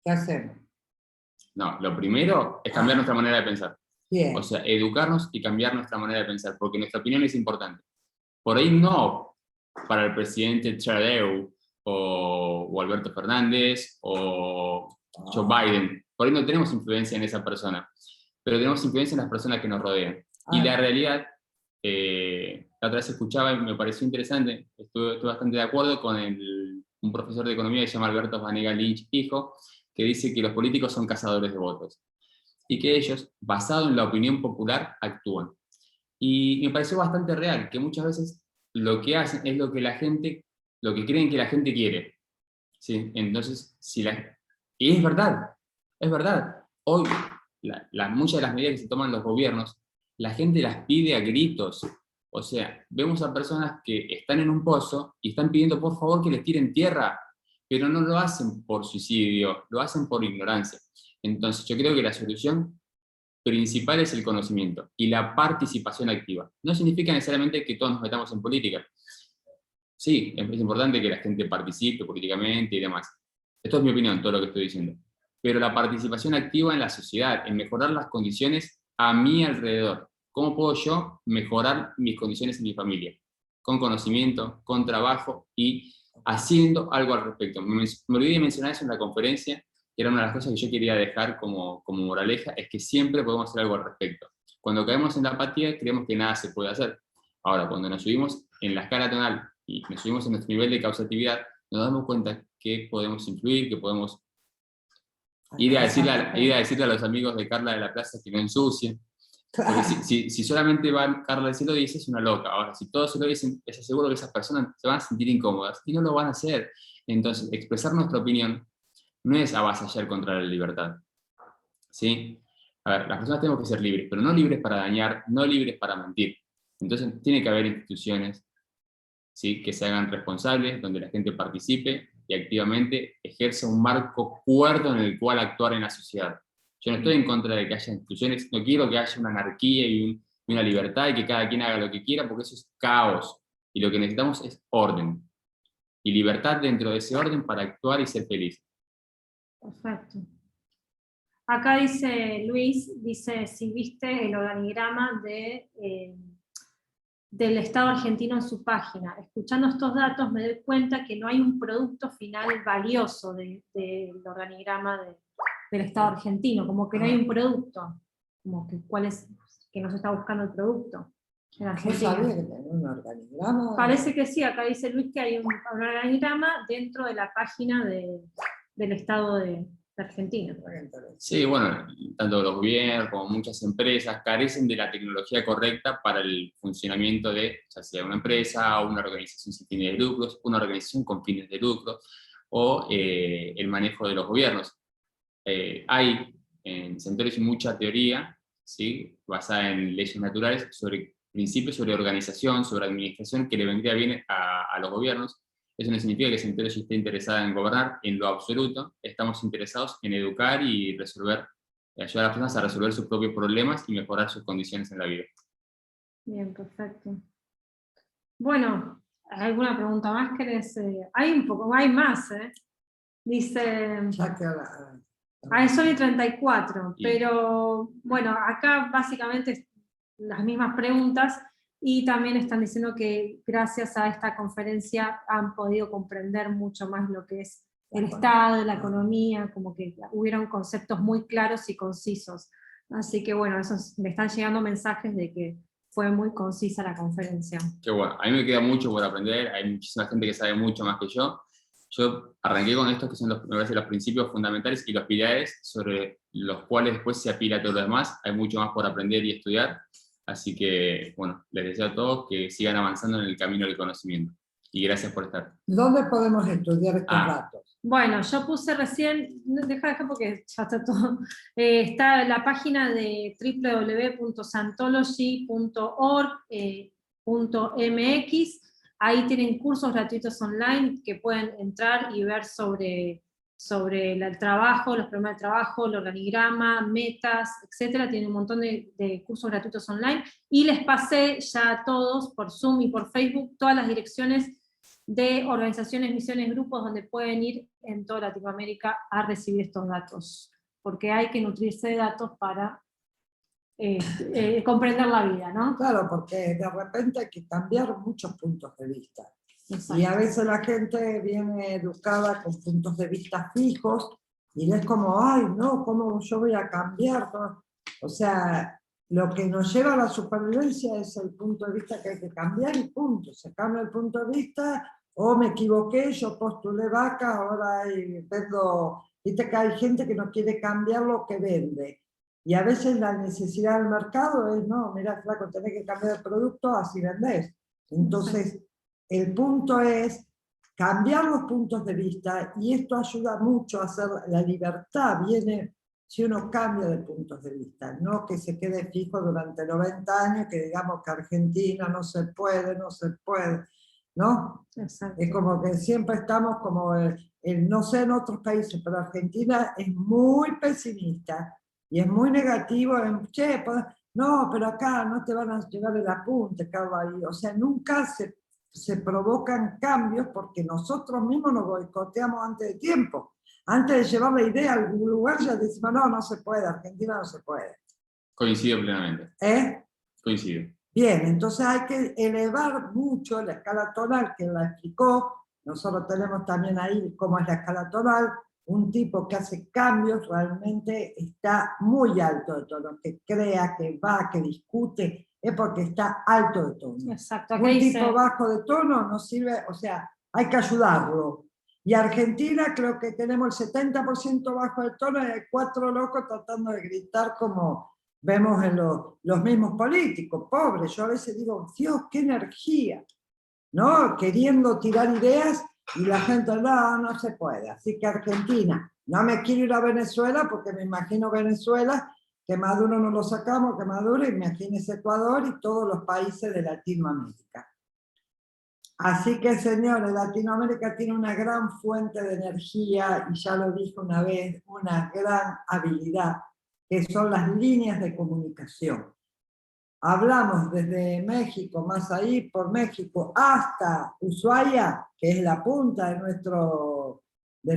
¿Qué hacemos? No, lo primero es cambiar nuestra manera de pensar. Bien. O sea, educarnos y cambiar nuestra manera de pensar, porque nuestra opinión es importante. Por ahí no para el presidente Trudeau o Alberto Fernández o Joe Biden. Por ahí no tenemos influencia en esa persona, pero tenemos influencia en las personas que nos rodean. Y la realidad, la otra vez escuchaba y me pareció interesante, estuve bastante de acuerdo con un profesor de economía que se llama Alberto Vanega Lynch, hijo, que dice que los políticos son cazadores de votos y que ellos, basado en la opinión popular, actúan. Y me pareció bastante real, que muchas veces lo que hacen es lo que creen que la gente quiere. ¿Sí? Entonces, y es verdad. Hoy, muchas de las medidas que se toman los gobiernos, la gente las pide a gritos. O sea, vemos a personas que están en un pozo y están pidiendo por favor que les tiren tierra, pero no lo hacen por suicidio, lo hacen por ignorancia. Entonces, yo creo que la solución principal es el conocimiento y la participación activa. No significa necesariamente que todos nos metamos en política. Sí, es importante que la gente participe políticamente y demás. Esto es mi opinión, todo lo que estoy diciendo. Pero la participación activa en la sociedad, en mejorar las condiciones a mi alrededor. ¿Cómo puedo yo mejorar mis condiciones en mi familia? Con conocimiento, con trabajo y haciendo algo al respecto. Me olvidé de mencionar eso en la conferencia, que era una de las cosas que yo quería dejar como moraleja, es que siempre podemos hacer algo al respecto. Cuando caemos en la apatía, creemos que nada se puede hacer. Ahora, cuando nos subimos en la escala tonal y nos subimos en nuestro nivel de causatividad, nos damos cuenta que podemos influir, que podemos ir a decirle a los amigos de Carla de la Plaza que no ensucien. Porque si solamente va Carla y se lo dice, es una loca. Ahora, si todos se lo dicen, les aseguro que esas personas se van a sentir incómodas y no lo van a hacer. Entonces, expresar nuestra opinión no es avasallar contra la libertad. ¿Sí? A ver, las personas tenemos que ser libres, pero no libres para dañar, no libres para mentir. Entonces, tiene que haber instituciones, ¿sí?, que se hagan responsables, donde la gente participe y activamente ejerza un marco cuerdo en el cual actuar en la sociedad. Yo no estoy en contra de que haya instituciones, no quiero que haya una anarquía y una libertad y que cada quien haga lo que quiera, porque eso es caos. Y lo que necesitamos es orden. Y libertad dentro de ese orden para actuar y ser feliz. Perfecto. Acá dice Luis, dice, si viste el organigrama del Estado argentino en su página. Escuchando estos datos me doy cuenta que no hay un producto final valioso del organigrama del Estado argentino, como que no hay un producto, como que que no se está buscando el producto en Argentina. ¿No sabía que tenía un organigrama? Parece que sí, acá dice Luis que hay un organigrama dentro de la página del Estado de Argentina. Sí, bueno, tanto los gobiernos como muchas empresas carecen de la tecnología correcta para el funcionamiento de, ya sea una empresa, o una organización sin fines de lucros, una organización con fines de lucro, o el manejo de los gobiernos. Hay en Santoro mucha teoría, ¿sí?, basada en leyes naturales, sobre principios sobre organización, sobre administración, que le vendría bien a los gobiernos. Eso no significa que Santoro esté interesada en gobernar, en lo absoluto. Estamos interesados en educar y ayudar a las personas a resolver sus propios problemas y mejorar sus condiciones en la vida. Bien, perfecto. Bueno, ¿alguna pregunta más querés? Hay más, ¿eh? Dice... son y 34, pero bueno, acá básicamente las mismas preguntas, y también están diciendo que gracias a esta conferencia han podido comprender mucho más lo que es el Estado, la economía, como que hubieron conceptos muy claros y concisos. Así que bueno, me están llegando mensajes de que fue muy concisa la conferencia. Qué bueno, a mí me queda mucho por aprender, hay muchísima gente que sabe mucho más que yo. Yo arranqué con estos que son los principios fundamentales y los pilares sobre los cuales después se apila todo lo demás. Hay mucho más por aprender y estudiar. Así que, bueno, les deseo a todos que sigan avanzando en el camino del conocimiento. Y gracias por estar. ¿Dónde podemos estudiar estos datos? Bueno, yo puse recién, deja porque ya está todo, está la página de www.santology.org.mx, ahí tienen cursos gratuitos online que pueden entrar y ver sobre el trabajo, los problemas de trabajo, el organigrama, metas, etcétera. Tienen un montón de cursos gratuitos online, y les pasé ya a todos por Zoom y por Facebook todas las direcciones de organizaciones, misiones, grupos donde pueden ir en toda Latinoamérica a recibir estos datos, porque hay que nutrirse de datos para comprender la vida, ¿no? Claro, porque de repente hay que cambiar muchos puntos de vista. Exacto. Y a veces la gente viene educada con puntos de vista fijos, y es como, ay, no, ¿cómo yo voy a cambiar? O sea, lo que nos lleva a la supervivencia es el punto de vista que hay que cambiar, y punto. Se cambia el punto de vista, o me equivoqué, yo postulé vaca, ahora vendo. Viste que hay gente que no quiere cambiar lo que vende. Y a veces la necesidad del mercado es, no, mira, flaco, tenés que cambiar el producto, así vendés. Entonces, el punto es cambiar los puntos de vista, y esto ayuda mucho a hacer la libertad. Viene si uno cambia de puntos de vista, no que se quede fijo durante 90 años, que digamos que Argentina no se puede, ¿no? Exacto. Es como que siempre estamos como, no sé en otros países, pero Argentina es muy pesimista, y es muy negativo, no, pero acá no te van a llevar el apunte, Carlos. O sea, nunca se provocan cambios porque nosotros mismos nos boicoteamos antes de tiempo. Antes de llevar la idea a algún lugar ya decimos, no se puede, Argentina no se puede. Coincido plenamente. Coincido. Bien, entonces hay que elevar mucho la escala tonal, que la explicó. Nosotros tenemos también ahí cómo es la escala tonal. Un tipo que hace cambios realmente está muy alto de tono, que crea, que va, que discute, es porque está alto de tono. Exacto, Un tipo bajo de tono no sirve, o sea, hay que ayudarlo. Y Argentina creo que tenemos el 70% bajo de tono y hay 4 locos tratando de gritar como vemos en los mismos políticos, pobres. Yo a veces digo, Dios, qué energía, ¿no? Queriendo tirar ideas y la gente, no se puede. Así que Argentina, no me quiero ir a Venezuela porque me imagino Venezuela, que Maduro no lo sacamos, que Maduro, imagínese Ecuador y todos los países de Latinoamérica. Así que, señores, Latinoamérica tiene una gran fuente de energía, y ya lo dije una vez, una gran habilidad, que son las líneas de comunicación. Hablamos desde México, más ahí, por México, hasta Ushuaia, que es la punta de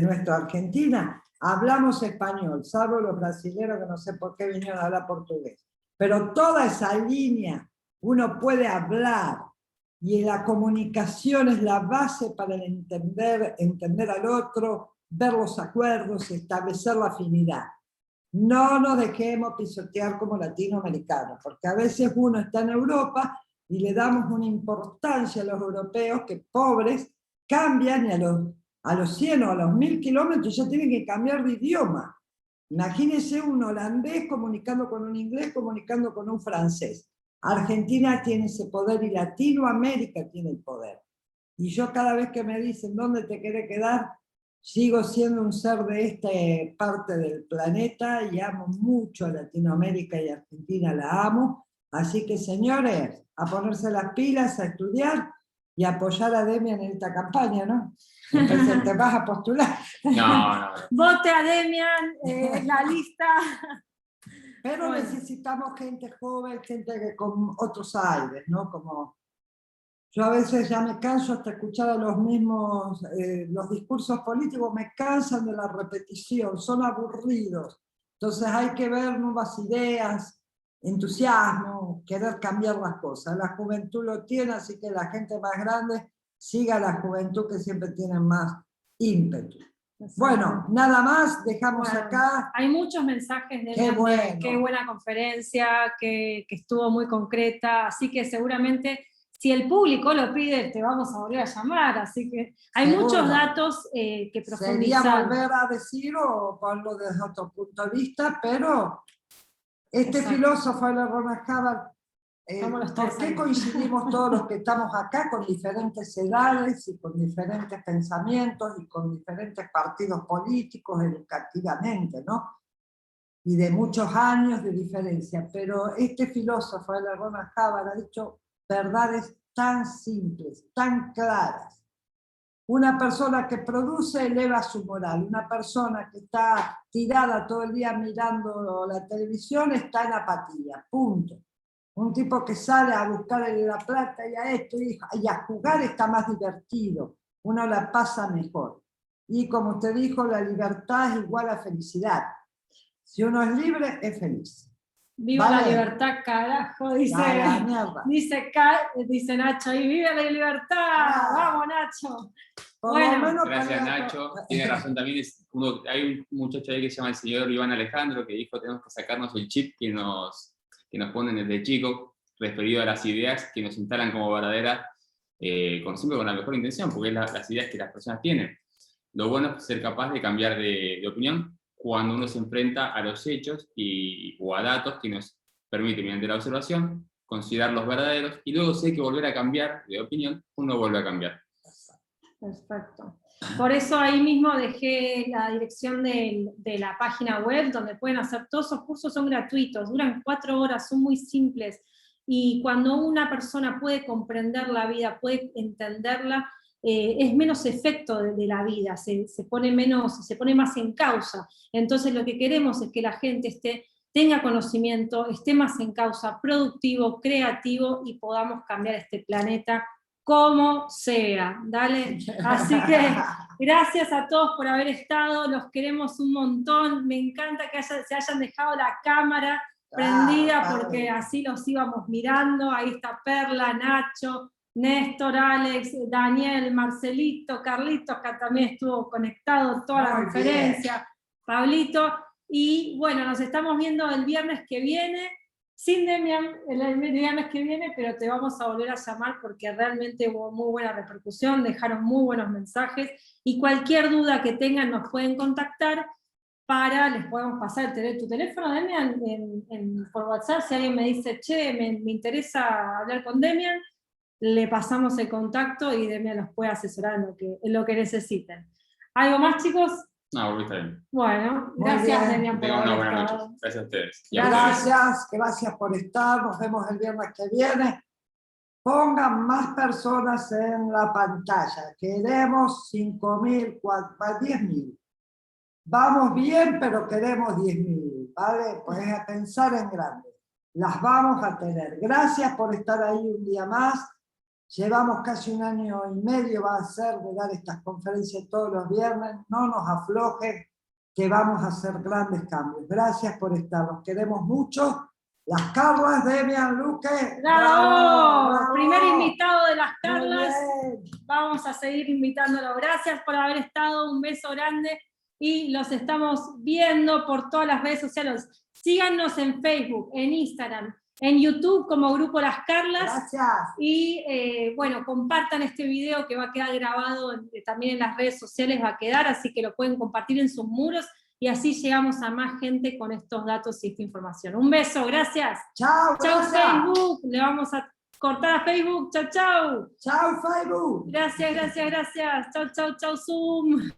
nuestra Argentina, hablamos español, salvo los brasileños que no sé por qué vinieron a hablar portugués. Pero toda esa línea uno puede hablar, y la comunicación es la base para entender al otro, ver los acuerdos, establecer la afinidad. No nos dejemos pisotear como latinoamericanos, porque a veces uno está en Europa y le damos una importancia a los europeos que pobres cambian y a los 100 o a los 1000 kilómetros ya tienen que cambiar de idioma. Imagínense un holandés comunicando con un inglés, comunicando con un francés. Argentina tiene ese poder y Latinoamérica tiene el poder. Y yo cada vez que me dicen ¿dónde te querés quedar? Sigo siendo un ser de esta parte del planeta y amo mucho a Latinoamérica y Argentina la amo. Así que, señores, a ponerse las pilas, a estudiar y apoyar a Demian en esta campaña, ¿no? Entonces te vas a postular. No. Vote a Demian, la lista. Pero bueno, necesitamos gente joven, gente con otros aires, ¿no? Como yo a veces ya me canso hasta escuchar a los mismos, los discursos políticos me cansan de la repetición, son aburridos. Entonces hay que ver nuevas ideas, entusiasmo, querer cambiar las cosas. La juventud lo tiene, así que la gente más grande siga a la juventud que siempre tiene más ímpetu. Bueno, nada más, dejamos acá. Hay muchos mensajes de qué buena conferencia, que estuvo muy concreta, así que seguramente si el público lo pide, te vamos a volver a llamar, así que hay muchos datos que profundizar. Sería volver a decir o verlo desde otro punto de vista, pero filósofo de la Ronald Hubbard, ¿por qué coincidimos todos los que estamos acá con diferentes edades y con diferentes pensamientos y con diferentes partidos políticos educativamente, ¿no? Y de muchos años de diferencia, pero este filósofo de la Ronald Hubbard ha dicho verdades tan simples, tan claras. Una persona que produce eleva su moral, una persona que está tirada todo el día mirando la televisión está en apatía, punto. Un tipo que sale a buscar la plata y a esto y a jugar está más divertido, uno la pasa mejor. Y como usted dijo, la libertad es igual a felicidad. Si uno es libre, es feliz. Viva la libertad, carajo, dice Nacho, y viva la libertad, vamos Nacho. Gracias Nacho, tiene razón también, hay un muchacho ahí que se llama el señor Iván Alejandro que dijo tenemos que sacarnos el chip que nos ponen desde chico, referido a las ideas que nos instalan como verdaderas, siempre con la mejor intención, porque es las ideas que las personas tienen. Lo bueno es ser capaz de cambiar de opinión cuando uno se enfrenta a los hechos o a datos que nos permiten, mediante la observación, considerarlos verdaderos, y luego si hay que volver a cambiar de opinión, uno vuelve a cambiar. Perfecto. Por eso ahí mismo dejé la dirección de la página web, donde pueden hacer todos esos cursos, son gratuitos, duran 4 horas, son muy simples, y cuando una persona puede comprender la vida, puede entenderla, es menos efecto de la vida, se pone más en causa. Entonces lo que queremos es que la gente tenga conocimiento, esté más en causa, productivo, creativo, y podamos cambiar este planeta como sea, ¿dale? Así que gracias a todos por haber estado, los queremos un montón, me encanta que se hayan dejado la cámara prendida, porque así los íbamos mirando. Ahí está Perla, Nacho, Néstor, Alex, Daniel, Marcelito, Carlitos, que también estuvo conectado toda la conferencia, Pablito, y bueno, nos estamos viendo el viernes que viene. sin Demian el mes que viene, pero te vamos a volver a llamar porque realmente hubo muy buena repercusión, dejaron muy buenos mensajes, y cualquier duda que tengan nos pueden contactar, les podemos pasar tu teléfono, Demian, por WhatsApp. Si alguien me dice, che, me interesa hablar con Demian, le pasamos el contacto y Demian los puede asesorar en lo que necesiten. ¿Algo más, chicos? No, está bien. Bueno, Muy gracias, bien. Demian, por Tengan una haber buena estado. noche. Gracias a ustedes. Y a ustedes. Gracias por estar. Nos vemos el viernes que viene. Pongan más personas en la pantalla. Queremos 5.000, 10.000. Vamos bien, pero queremos 10.000, ¿vale? Pues a pensar en grande. Las vamos a tener. Gracias por estar ahí un día más. Llevamos casi 1 año y medio, va a ser, de dar estas conferencias todos los viernes. No nos aflojen, que vamos a hacer grandes cambios. Gracias por estar. Los queremos mucho. Las Carlas, Demian, Luque. ¡Bravo! ¡Bravo! Primer invitado de las Carlas. Muy bien. Vamos a seguir invitándolo. Gracias por haber estado. Un beso grande. Y los estamos viendo por todas las redes sociales. Síganos en Facebook, en Instagram, en YouTube como Grupo Las Carlas. Gracias. Y bueno, compartan este video que va a quedar grabado también en las redes sociales, va a quedar, así que lo pueden compartir en sus muros y así llegamos a más gente con estos datos y esta información. Un beso, gracias. Chao, Chau gracias. Facebook, le vamos a cortar a Facebook. Chau, chau. Chao, Facebook. Gracias. Chau, Zoom.